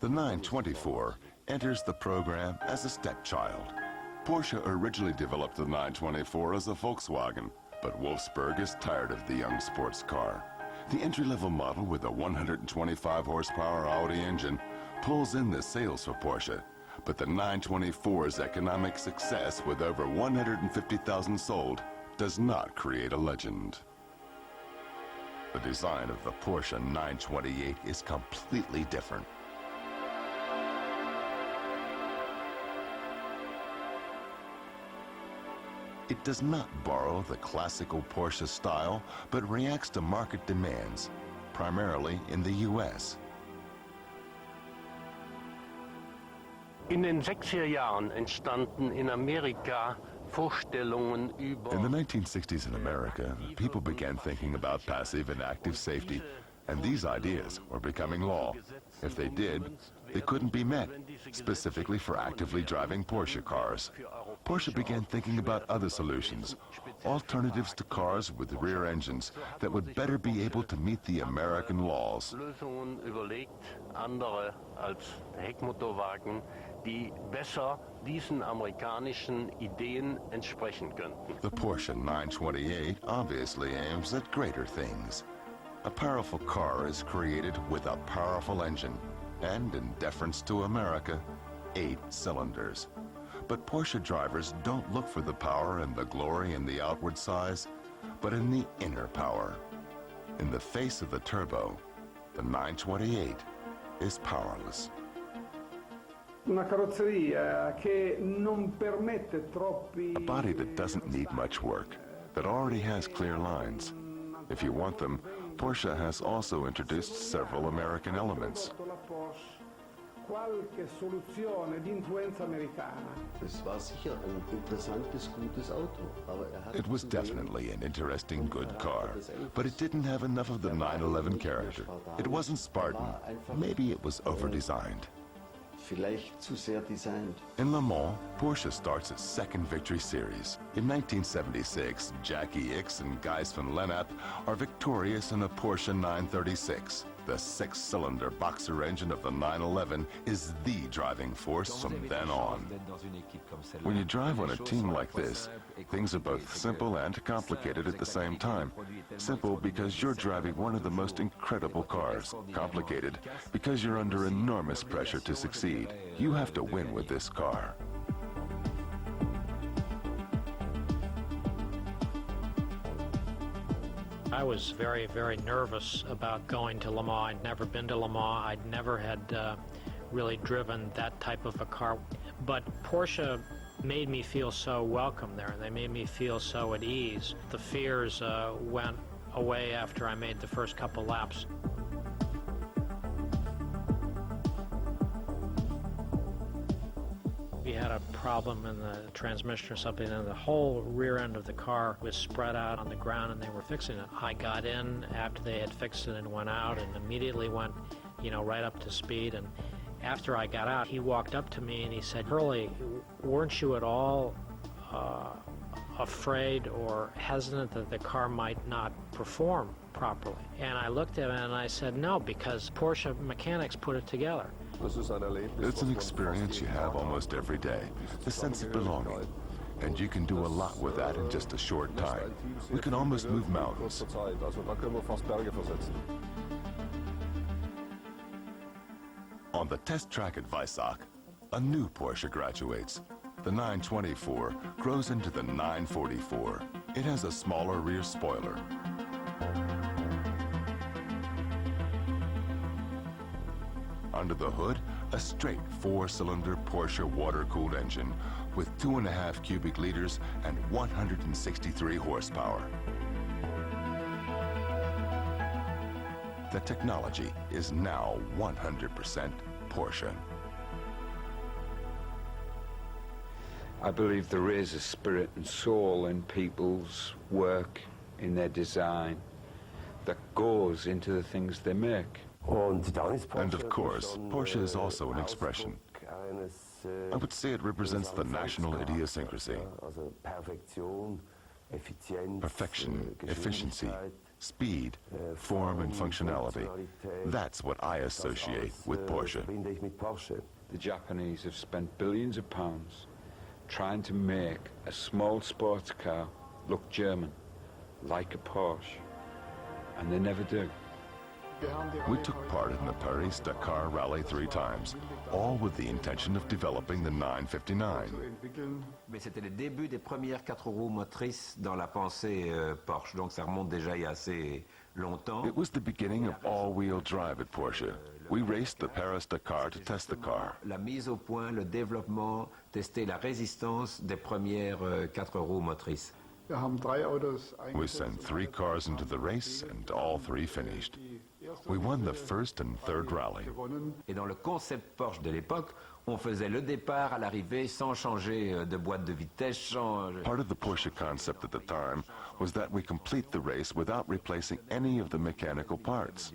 [SPEAKER 8] The 924 enters the program as a stepchild. Porsche originally developed the 924 as a Volkswagen, but Wolfsburg is tired of the young sports car. The entry-level model with a 125 horsepower Audi engine pulls in the sales for Porsche. But the 924's economic success with over 150,000 sold does not create a legend. The design of the Porsche 928 is completely different. It does not borrow the classical Porsche style, but reacts to market demands, primarily in the US.
[SPEAKER 19] In den 60er Jahren entstanden in Amerika Vorstellungen über...
[SPEAKER 8] In the 1960s in America, people began thinking about passive and active safety, and these ideas were becoming law. If they did, they couldn't be met, specifically for actively driving Porsche cars. Porsche began thinking about other solutions, alternatives to cars with rear engines that would better be able to meet the American laws.
[SPEAKER 19] Lösungen überlegt, andere als Heckmotorwagen, die besser diesen amerikanischen Ideen entsprechen könnten.
[SPEAKER 8] The Porsche 928 obviously aims at greater things. A powerful car is created with a powerful engine, and in deference to America, 8 cylinders. But Porsche drivers don't look for the power and the glory in the outward size, but in the inner power. In the face of the turbo, the 928 is powerless.
[SPEAKER 20] Una carrozzeria che non permette troppi...
[SPEAKER 8] A body that doesn't need much work, that already has clear lines. If you want them, Porsche has also introduced several American elements.
[SPEAKER 20] Qualche soluzione di influenza americana.
[SPEAKER 13] Es war sicher ein interessantes, gutes Auto, aber hat
[SPEAKER 8] It was definitely an interesting, good car, but it didn't have enough of the 911 character. It wasn't Spartan. Maybe it was over-designed.
[SPEAKER 13] vielleicht zu sehr designt.
[SPEAKER 8] In Le Mans, Porsche starts its second victory series. In 1976, Jackie Ickx and Gijs van Lennep are victorious in a Porsche 936. The 6-cylinder boxer engine of the 911 is the driving force from then on. When you drive on a team like this, things are both simple and complicated at the same time. Simple because you're driving one of the most incredible cars. Complicated because you're under enormous pressure to succeed. You have to win with this car.
[SPEAKER 21] I was very, very nervous about going to Le Mans. I'd never been to Le Mans. I'd never had really driven that type of a car. But Porsche made me feel so welcome there. They made me feel so at ease. The fears went away after I made the first couple laps. We had a problem in the transmission or something, and the whole rear end of the car was spread out on the ground, and they were fixing it. I got in after they had fixed it and went out, and immediately went, right up to speed. And after I got out, he walked up to me and he said, "Hurley, weren't you at all afraid or hesitant that the car might not perform properly?" And I looked at him and I said, "No, because Porsche mechanics put it together."
[SPEAKER 8] It's an experience you have almost every day, the sense of belonging. And you can do a lot with that in just a short time. We can almost move mountains. On the test track at Weissach, a new Porsche graduates. The 924 grows into the 944. It has a smaller rear spoiler. Under the hood, a straight 4-cylinder Porsche water-cooled engine with 2.5 cubic liters and 163 horsepower. The technology is now 100% Porsche.
[SPEAKER 11] I believe there is a spirit and soul in people's work, in their design, that goes into the things they make.
[SPEAKER 8] And of course, Porsche is also an expression. I would say it represents the national idiosyncrasy. Perfection, efficiency, speed, form, and functionality. That's what I associate with Porsche.
[SPEAKER 11] The Japanese have spent billions of pounds trying to make a small sports car look German, like a Porsche, and they never do.
[SPEAKER 8] We took part in the Paris-Dakar Rally 3 times, all with the intention of developing the 959.
[SPEAKER 10] Mais c'était le début des premières 4 roues motrices dans la pensée Porsche, donc ça remonte déjà il y a assez longtemps.
[SPEAKER 8] It was the beginning of all-wheel drive at Porsche. We raced the Paris-Dakar to test the car.
[SPEAKER 10] La mise au point, le développement, tester la résistance des premières 4 roues motrices.
[SPEAKER 8] We sent 3 cars into the race, and all 3 finished. We won the first and third rally.
[SPEAKER 10] Et dans le concept Porsche de l'époque, on faisait le départ à l'arrivée sans changer de boîte de vitesse, sans...
[SPEAKER 8] Part of the Porsche concept at the time was that we complete the race without replacing any of the mechanical parts.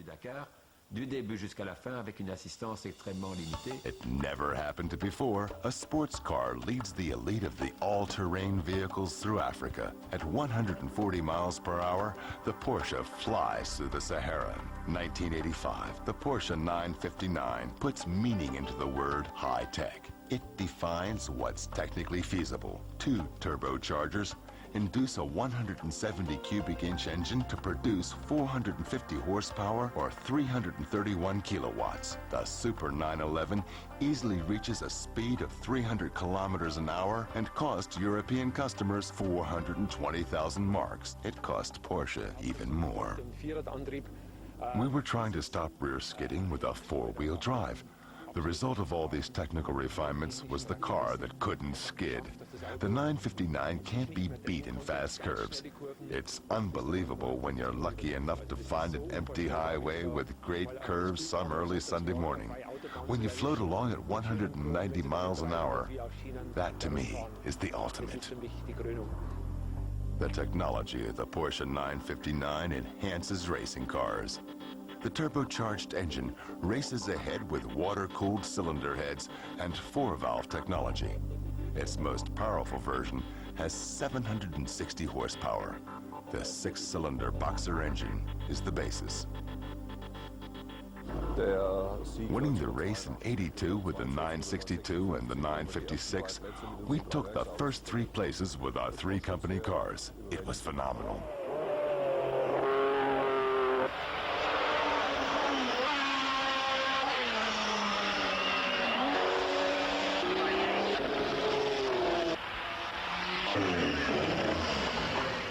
[SPEAKER 10] du début jusqu'à la fin avec une assistance extrêmement limitée.
[SPEAKER 8] It never happened before. A sports car leads the elite of the all-terrain vehicles through Africa. At 140 miles per hour, the Porsche flies through the Sahara. 1985, the Porsche 959 puts meaning into the word high-tech. It defines what's technically feasible. 2 turbochargers induce a 170 cubic inch engine to produce 450 horsepower or 331 kilowatts. The Super 911 easily reaches a speed of 300 kilometers an hour and cost European customers 420,000 marks. It cost Porsche even more. We were trying to stop rear skidding with a 4-wheel drive. The result of all these technical refinements was the car that couldn't skid. The 959 can't be beat in fast curves. It's unbelievable when you're lucky enough to find an empty highway with great curves some early Sunday morning. When you float along at 190 miles an hour, that to me is the ultimate. The technology of the Porsche 959 enhances racing cars. The turbocharged engine races ahead with water-cooled cylinder heads and 4-valve technology. Its most powerful version has 760 horsepower. The 6-cylinder Boxer engine is the basis. Winning the race in '82 with the 962 and the 956, we took the first 3 places with our 3 company cars. It was phenomenal.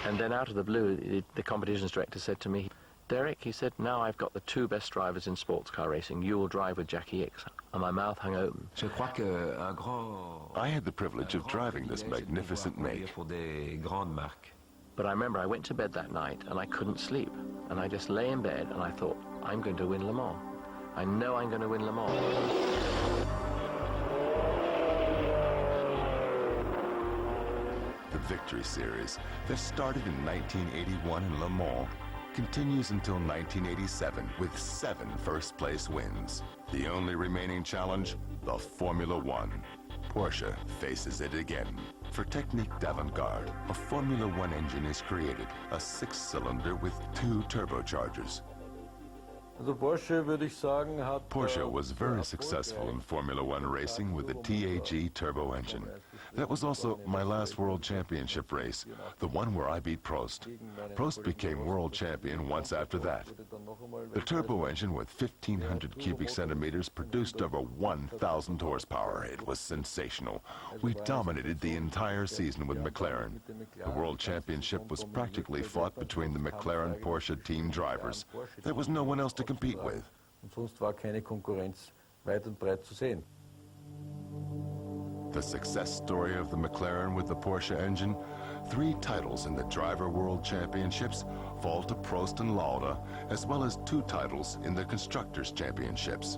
[SPEAKER 6] And then out of the blue, the competitions director said to me, Derek, he said, now I've got the 2 best drivers in sports car racing. You will drive with Jackie X. And my mouth hung open.
[SPEAKER 8] I had the privilege of driving this magnificent make.
[SPEAKER 6] But I remember I went to bed that night and I couldn't sleep. And I just lay in bed and I thought, I'm going to win Le Mans. I know I'm going to win Le Mans.
[SPEAKER 8] The Victory Series that started in 1981 in Le Mans continues until 1987 with 7 first-place wins. The only remaining challenge, the Formula One. Porsche faces it again. For Technique d'Avant-Garde, a Formula One engine is created, a 6-cylinder with 2 turbochargers. Porsche was very successful in Formula One racing with the TAG turbo engine. That was also my last World Championship race, the one where I beat Prost. Prost became world champion once after that. The turbo engine with 1,500 cubic centimeters produced over 1,000 horsepower. It was sensational. We dominated the entire season with McLaren. The World Championship was practically fought between the McLaren-Porsche team drivers. There was no one else to compete with. The success story of the McLaren with the Porsche engine, 3 titles in the Driver World Championships fall to Prost and Lauda, as well as 2 titles in the Constructors' Championships.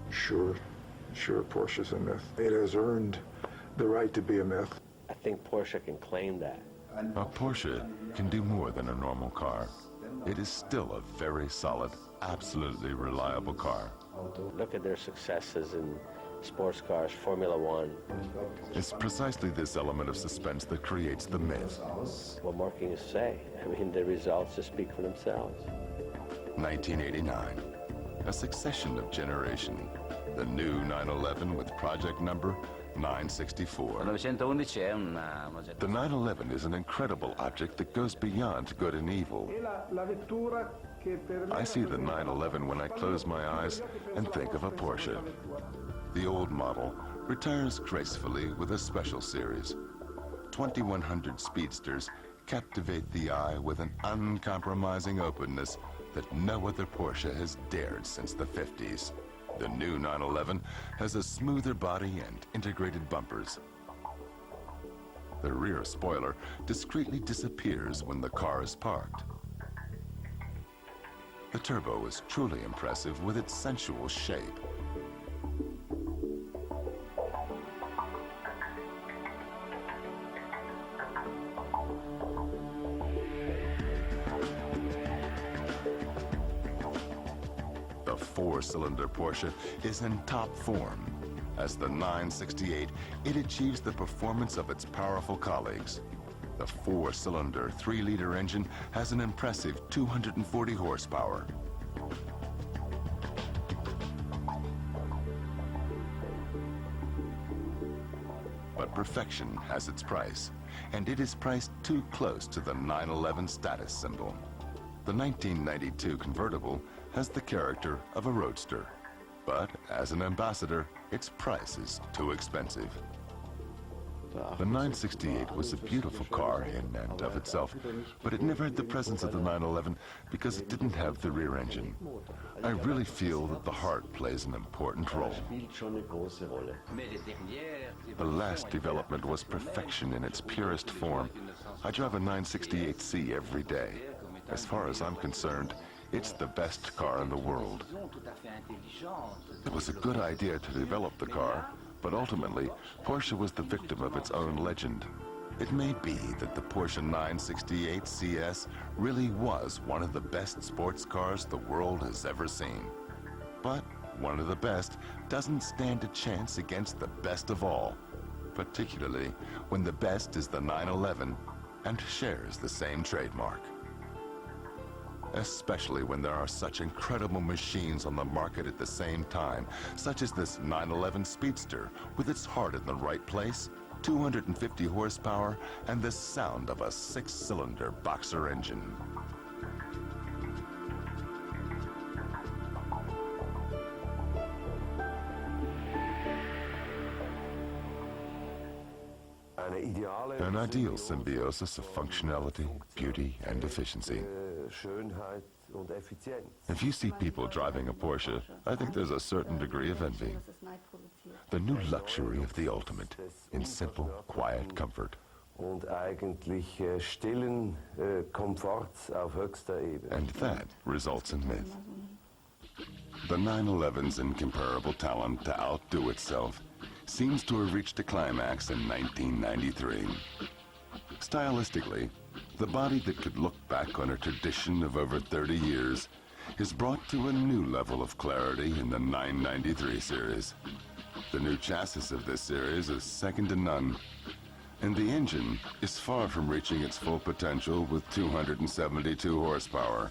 [SPEAKER 12] Sure, Porsche's a myth. It has earned the right to be a myth.
[SPEAKER 7] I think Porsche can claim that.
[SPEAKER 8] A Porsche can do more than a normal car. It is still a very solid, absolutely reliable car.
[SPEAKER 7] Look at their successes in sports cars, Formula One.
[SPEAKER 8] It's precisely this element of suspense that creates the myth.
[SPEAKER 7] What more can you say? I mean, the results just speak for themselves.
[SPEAKER 8] 1989, a succession of generation. The new 911 with project number 964. The 911 is an incredible object that goes beyond good and evil. I see the 911 when I close my eyes and think of a Porsche. The old model retires gracefully with a special series. 2100 speedsters captivate the eye with an uncompromising openness that no other Porsche has dared since the 50s. The new 911 has a smoother body and integrated bumpers. The rear spoiler discreetly disappears when the car is parked. The turbo is truly impressive with its sensual shape. four-cylinder Porsche is in top form. As the 968, it achieves the performance of its powerful colleagues. The four-cylinder 3-liter engine has an impressive 240 horsepower. But perfection has its price, and it is priced too close to the 911 status symbol. The 1992 convertible has the character of a roadster, but as an ambassador, its price is too expensive. The 968 was a beautiful car in and of itself, but it never had the presence of the 911 because it didn't have the rear engine. I really feel that the heart plays an important role. The last development was perfection in its purest form. I drive a 968C every day. As far as I'm concerned, it's the best car in the world. It was a good idea to develop the car, but ultimately, Porsche was the victim of its own legend. It may be that the Porsche 968 CS really was one of the best sports cars the world has ever seen. But one of the best doesn't stand a chance against the best of all, particularly when the best is the 911 and shares the same trademark. Especially when there are such incredible machines on the market at the same time, such as this 911 Speedster with its heart in the right place, 250 horsepower, and the sound of a 6-cylinder boxer engine. An ideal symbiosis of functionality, beauty, and efficiency. If you see people driving a Porsche, I think there's a certain degree of envy. The new luxury of the ultimate, in simple, quiet comfort. And that results in myth. The 911's incomparable talent to outdo itself seems to have reached a climax in 1993. Stylistically, the body that could look back on a tradition of over 30 years is brought to a new level of clarity in the 993 series. The new chassis of this series is second to none, and the engine is far from reaching its full potential with 272 horsepower.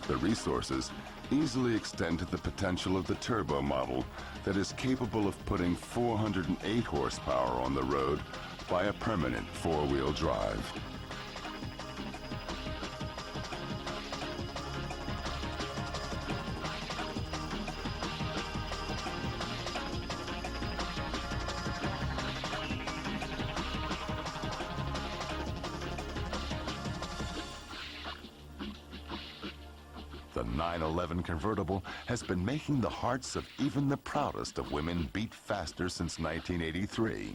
[SPEAKER 8] The resources easily extend to the potential of the turbo model that is capable of putting 408 horsepower on the road by a permanent four-wheel drive. The 911 convertible has been making the hearts of even the proudest of women beat faster since 1983.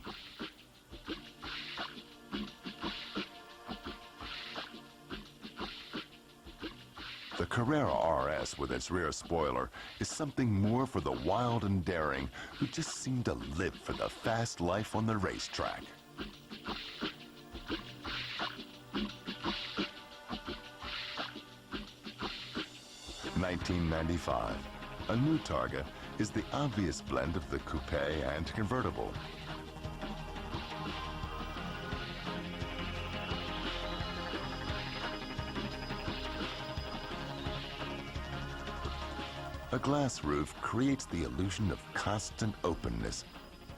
[SPEAKER 8] The Carrera RS with its rear spoiler is something more for the wild and daring who just seem to live for the fast life on the racetrack. $1995. A new Targa is the obvious blend of the coupe and convertible. A glass roof creates the illusion of constant openness.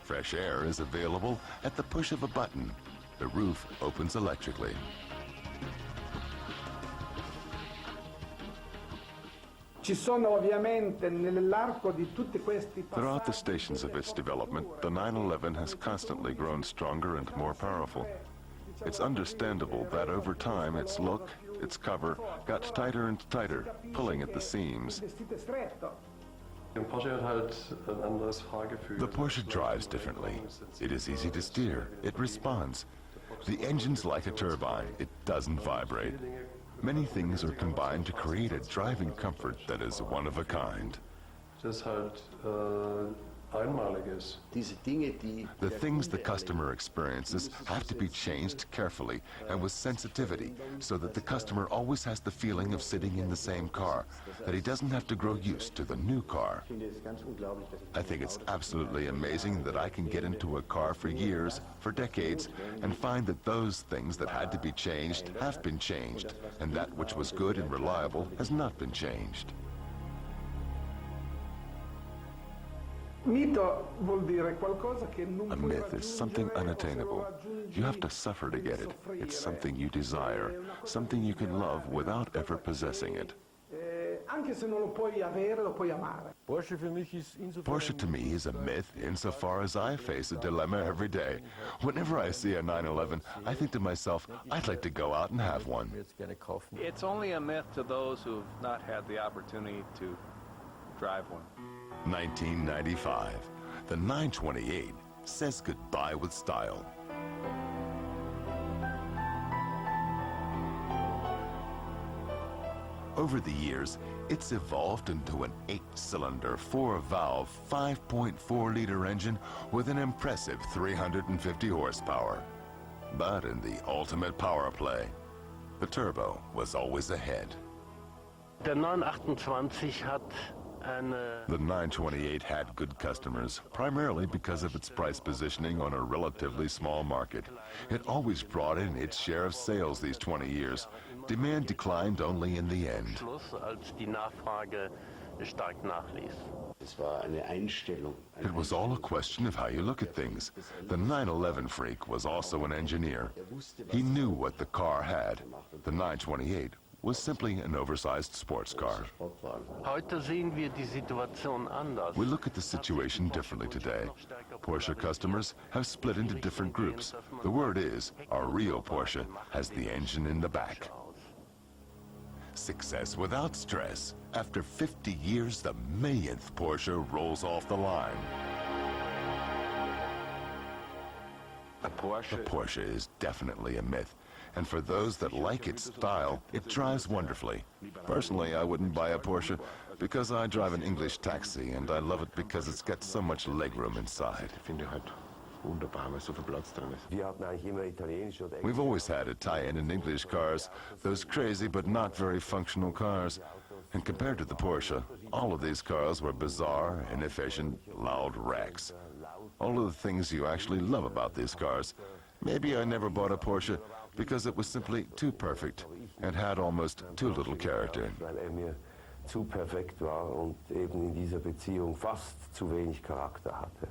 [SPEAKER 8] Fresh air is available at the push of a button. The roof opens electrically. Throughout the stations of its development, the 911 has constantly grown stronger and more powerful. It's understandable that over time its look, its cover, got tighter and tighter, pulling at the seams. The Porsche drives differently. It is easy to steer. It responds. The engine's like a turbine. It doesn't vibrate. Many things are combined to create a driving comfort that is one of a kind. The things the customer experiences have to be changed carefully and with sensitivity so that the customer always has the feeling of sitting in the same car, that he doesn't have to grow used to the new car. I think it's absolutely amazing that I can get into a car for years, for decades, and find that those things that had to be changed have been changed, and that which was good and reliable has not been changed.
[SPEAKER 20] A
[SPEAKER 8] myth is something unattainable. You have to suffer to get it. It's something you desire, something you can love without ever possessing it. Porsche to me is a myth insofar as I face a dilemma every day. Whenever I see a 911, I think to myself, I'd like to go out and have one.
[SPEAKER 15] It's only a myth to those who've not had the opportunity to drive one.
[SPEAKER 8] 1995. The 928 says goodbye with style. Over the years, it's evolved into an 8-cylinder, 4-valve, 5.4-liter engine with an impressive 350 horsepower. But in the ultimate power play, the turbo was always ahead.
[SPEAKER 19] Der 928 hat
[SPEAKER 8] The 928 had good customers, primarily because of its price positioning on a relatively small market. It always brought in its share of sales these 20 years. Demand declined only in the end. It was all a question of how you look at things. The 911 freak was also an engineer. He knew what the car had. The 928 was simply an oversized sports car. We look at the situation differently today. Porsche customers have split into different groups. The word is, our real Porsche has the engine in the back. Success without stress. After 50 years, the millionth Porsche rolls off the line. The Porsche is definitely a myth. And for those that like its style, it drives wonderfully. Personally, I wouldn't buy a Porsche because I drive an English taxi and I love it because it's got so much legroom inside. We've always had Italian and English cars, those crazy but not very functional cars. And compared to the Porsche, all of these cars were bizarre, inefficient, loud wrecks. All of the things you actually love about these cars. Maybe I never bought a Porsche because it was simply too perfect and had almost too little character.
[SPEAKER 1] Zu perfekt war und eben in dieser Beziehung fast zu wenig Charakter hatte.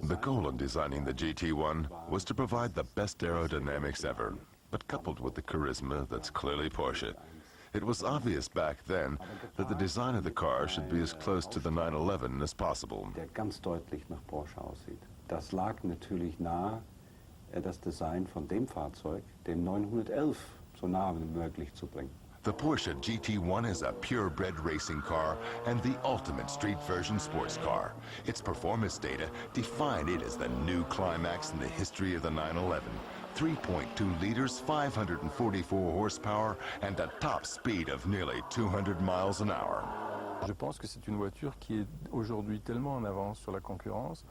[SPEAKER 8] The goal in designing the GT1 was to provide the best aerodynamics ever, but coupled with the charisma that's clearly Porsche. It was obvious back then that the design of the car should be as close to the 911 as possible.
[SPEAKER 22] Der ganz deutlich nach Porsche aussieht. Das lag natürlich nahe, das Design von dem Fahrzeug, dem 911, so nah wie möglich zu bringen.
[SPEAKER 8] The Porsche GT1 is a purebred racing car and the ultimate street version sports car. Its performance data define it as the new climax in the history of the 911. 3.2 liters, 544 horsepower, and a top speed of nearly 200 miles an hour.
[SPEAKER 16] Je pense que c'est une voiture qui est aujourd'hui tellement en avance sur la concurrence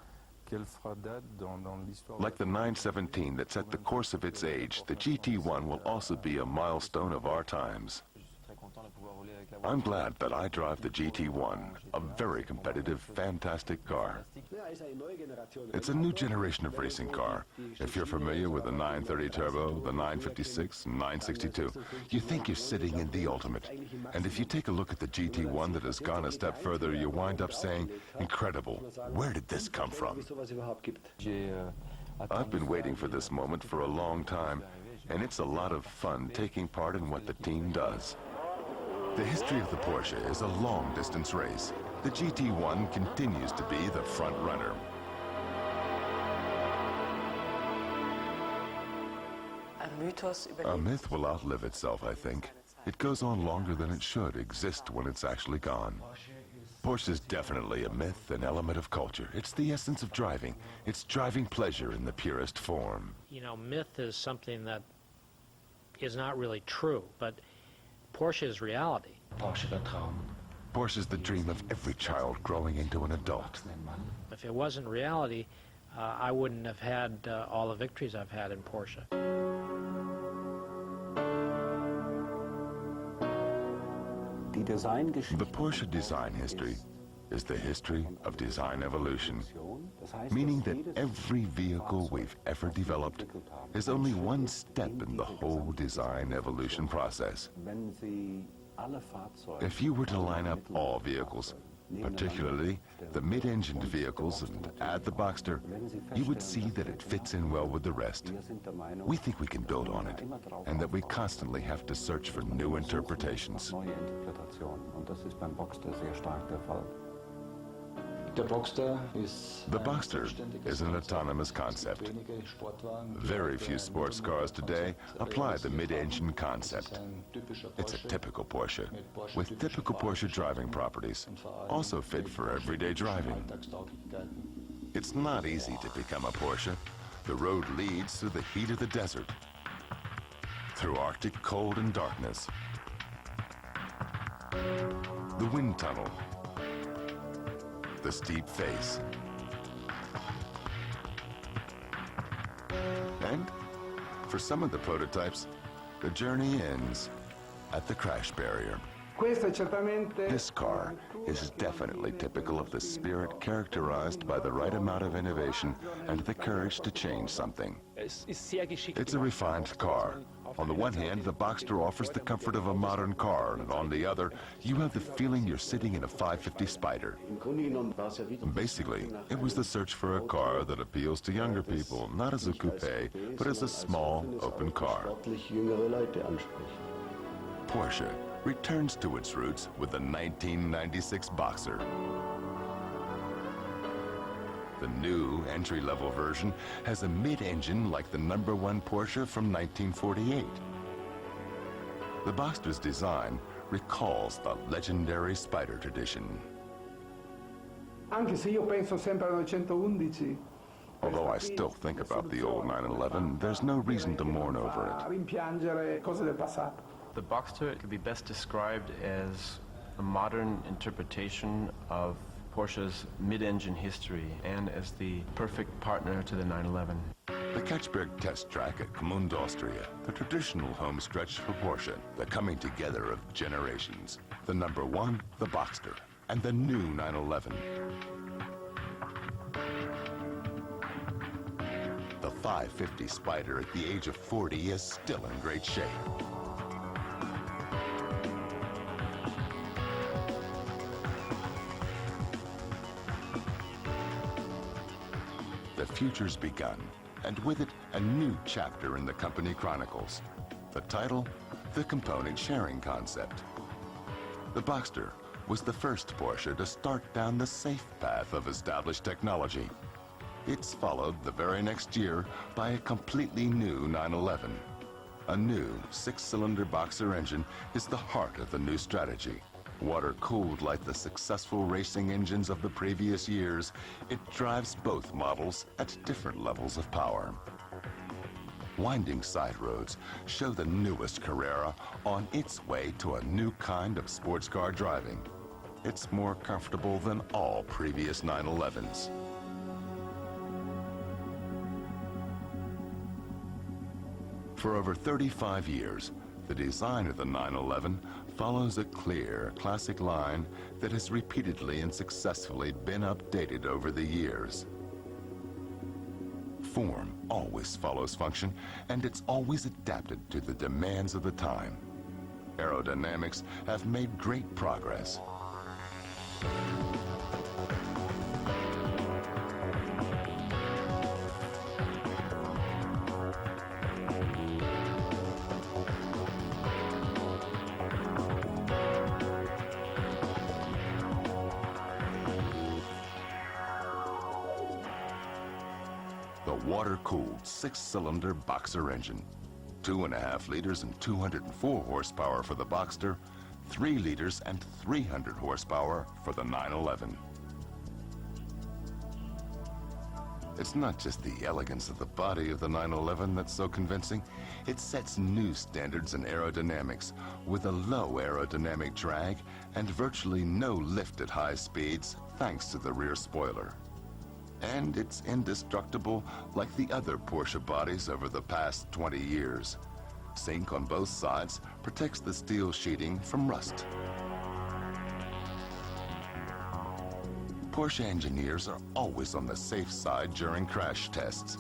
[SPEAKER 16] qu'elle fera date dans l'histoire.
[SPEAKER 8] Like the 917 that set the course of its age, the GT1 will also be a milestone of our times. I'm glad that I drive the GT1, a very competitive, fantastic car. It's a new generation of racing car. If you're familiar with the 930 Turbo, the 956, and 962, you think you're sitting in the ultimate. And if you take a look at the GT1 that has gone a step further, you wind up saying, incredible, where did this come from? I've been waiting for this moment for a long time, and it's a lot of fun taking part in what the team does. The history of the Porsche is a long-distance race. The GT1 continues to be the front runner. A myth will outlive itself, I think. It goes on longer than it should exist when it's actually gone. Porsche is definitely a myth, an element of culture. It's the essence of driving. It's driving pleasure in the purest form.
[SPEAKER 21] You know, myth is something that is not really true, but Porsche is reality.
[SPEAKER 8] Porsche is the dream of every child growing into an adult.
[SPEAKER 21] If it wasn't reality, I wouldn't have had all the victories I've had in Porsche.
[SPEAKER 8] The Porsche design history is the history of design evolution, meaning that every vehicle we've ever developed is only one step in the whole design evolution process. If you were to line up all vehicles, particularly the mid-engined vehicles, and add the Boxster, you would see that it fits in well with the rest. We think we can build on it, and that we constantly have to search for new interpretations. The Boxster is an autonomous concept. Very few sports cars today apply the mid-engine concept. It's a typical Porsche, with typical Porsche driving properties, also fit for everyday driving. It's not easy to become a Porsche. The road leads through the heat of the desert, through Arctic cold and darkness, the wind tunnel, the steep face, and for some of the prototypes, the journey ends at the crash barrier. This car is definitely typical of the spirit characterized by the right amount of innovation and the courage to change something. It's a refined car. On the one hand, the Boxster offers the comfort of a modern car, and on the other, you have the feeling you're sitting in a 550 Spider. Basically, it was the search for a car that appeals to younger people, not as a coupe, but as a small, open car. Porsche returns to its roots with the 1996 Boxer. The new entry-level version has a mid-engine like the #1 Porsche from 1948. The Boxster's design recalls the legendary Spider tradition. Although I still think about the old 911, there's no reason to mourn over it.
[SPEAKER 6] The Boxster could be best described as a modern interpretation of Porsche's mid-engine history and as the perfect partner to the 911.
[SPEAKER 8] The Ketchberg test track at Gmund, Austria, the traditional home stretch for Porsche, the coming together of generations. The #1, the Boxster, and the new 911. The 550 Spider at the age of 40 is still in great shape. The future's begun, and with it, a new chapter in the company chronicles. The title, the component sharing concept. The Boxster was the first Porsche to start down the safe path of established technology. It's followed the very next year by a completely new 911. A new 6-cylinder Boxer engine is the heart of the new strategy. Water-cooled like the successful racing engines of the previous years, it drives both models at different levels of power. Winding side roads show the newest Carrera on its way to a new kind of sports car driving. It's more comfortable than all previous 911s. For over 35 years, the design of the 911 follows a clear, classic line that has repeatedly and successfully been updated over the years. Form always follows function, and it's always adapted to the demands of the time. Aerodynamics have made great progress. The water-cooled 6-cylinder Boxer engine. 2.5 liters and 204 horsepower for the Boxster, 3 liters and 300 horsepower for the 911. It's not just the elegance of the body of the 911 that's so convincing. It sets new standards in aerodynamics with a low aerodynamic drag and virtually no lift at high speeds thanks to the rear spoiler. And it's indestructible like the other Porsche bodies over the past 20 years. Zinc on both sides protects the steel sheeting from rust. Porsche engineers are always on the safe side during crash tests.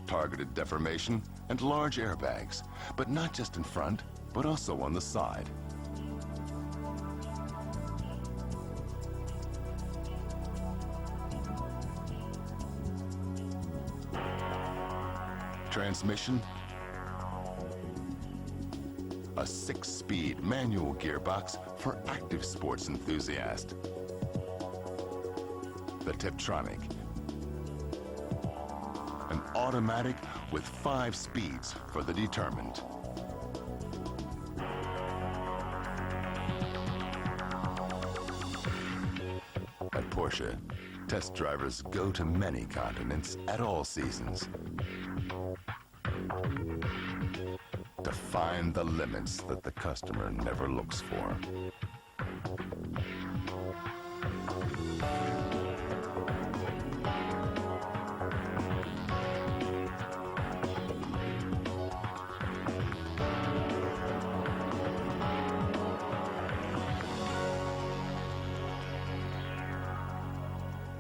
[SPEAKER 8] Targeted deformation and large airbags, but not just in front, but also on the side. Transmission, a 6-speed manual gearbox for active sports enthusiasts. The Tiptronic, an automatic with 5 speeds for the determined. At Porsche, test drivers go to many continents at all seasons to find the limits that the customer never looks for.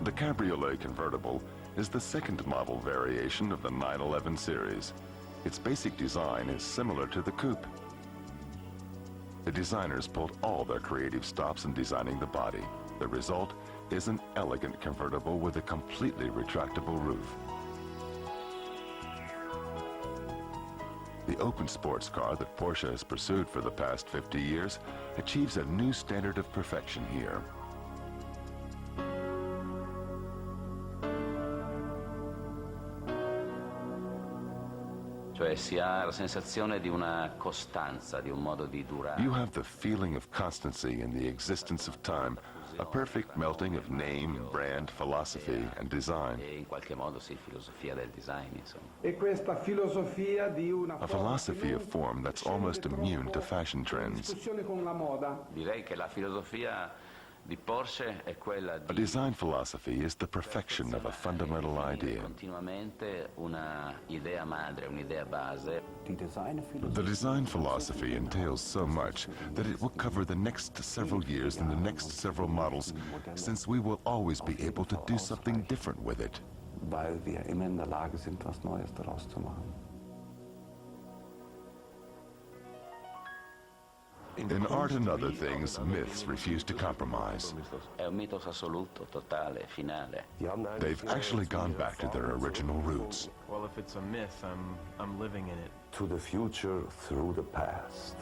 [SPEAKER 8] The Cabriolet convertible is the second model variation of the 911 series. Its basic design is similar to the coupe. The designers pulled all their creative stops in designing the body. The result is an elegant convertible with a completely retractable roof. The open sports car that Porsche has pursued for the past 50 years achieves a new standard of perfection here.
[SPEAKER 2] Si ha la sensazione di una costanza, di un modo di durare.
[SPEAKER 8] You have the feeling of constancy in the existence of time, a perfect melting of name, brand, philosophy, and design.
[SPEAKER 2] E in qualche modo sì, filosofia del design, insomma.
[SPEAKER 9] E questa filosofia di una
[SPEAKER 8] A philosophy of form that's almost immune to fashion trends.
[SPEAKER 9] discussione con la moda.
[SPEAKER 2] Direi che la filosofia di Porsche è quella
[SPEAKER 8] A
[SPEAKER 2] di
[SPEAKER 8] design philosophy is the perfection of a fundamental idea.
[SPEAKER 2] continuamente una idea madre, un'idea base.
[SPEAKER 8] The design philosophy entails so much that it will cover the next several years and the next several models, since we will always be able to do something different with it.
[SPEAKER 22] Weil wir immer in der Lage sind, was Neues daraus zu machen.
[SPEAKER 8] In art and other things, myths refuse to compromise.
[SPEAKER 2] È un mito assoluto, totale, finale.
[SPEAKER 8] They've actually gone back to their original roots.
[SPEAKER 6] Well, if it's a myth, I'm living in it.
[SPEAKER 1] To the future through the past.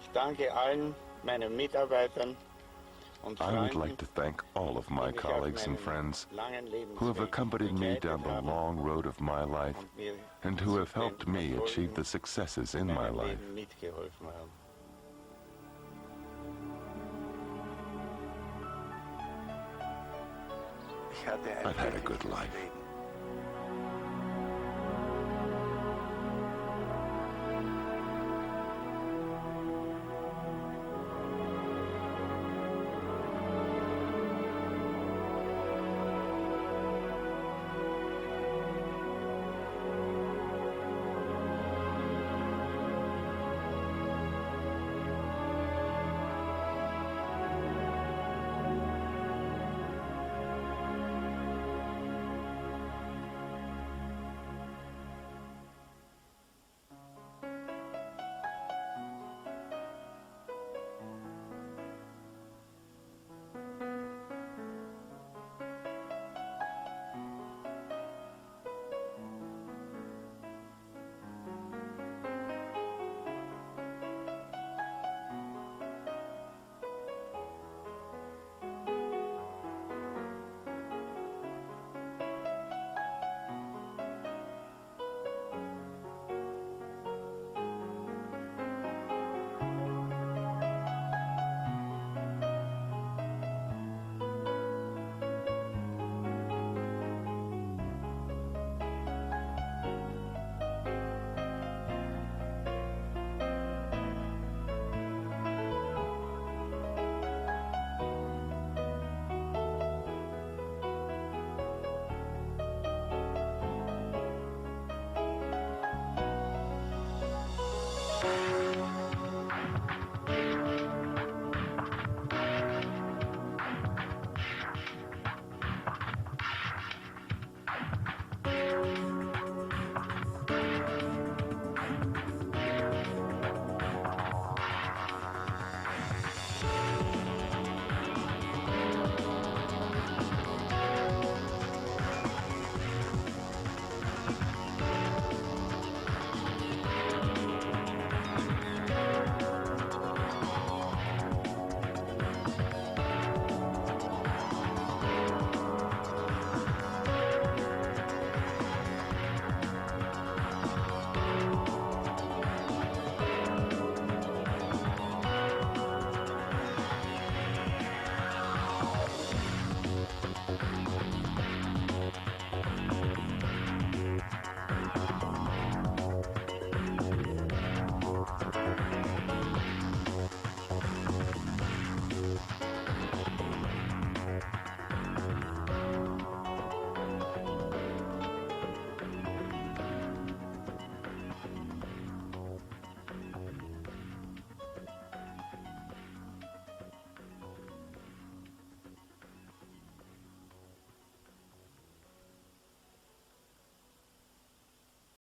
[SPEAKER 3] Ich danke allen meinen Mitarbeitern
[SPEAKER 8] I would like to thank all of my colleagues and friends who have accompanied me down the long road of my life and who have helped me achieve the successes in my life. I've had a good life.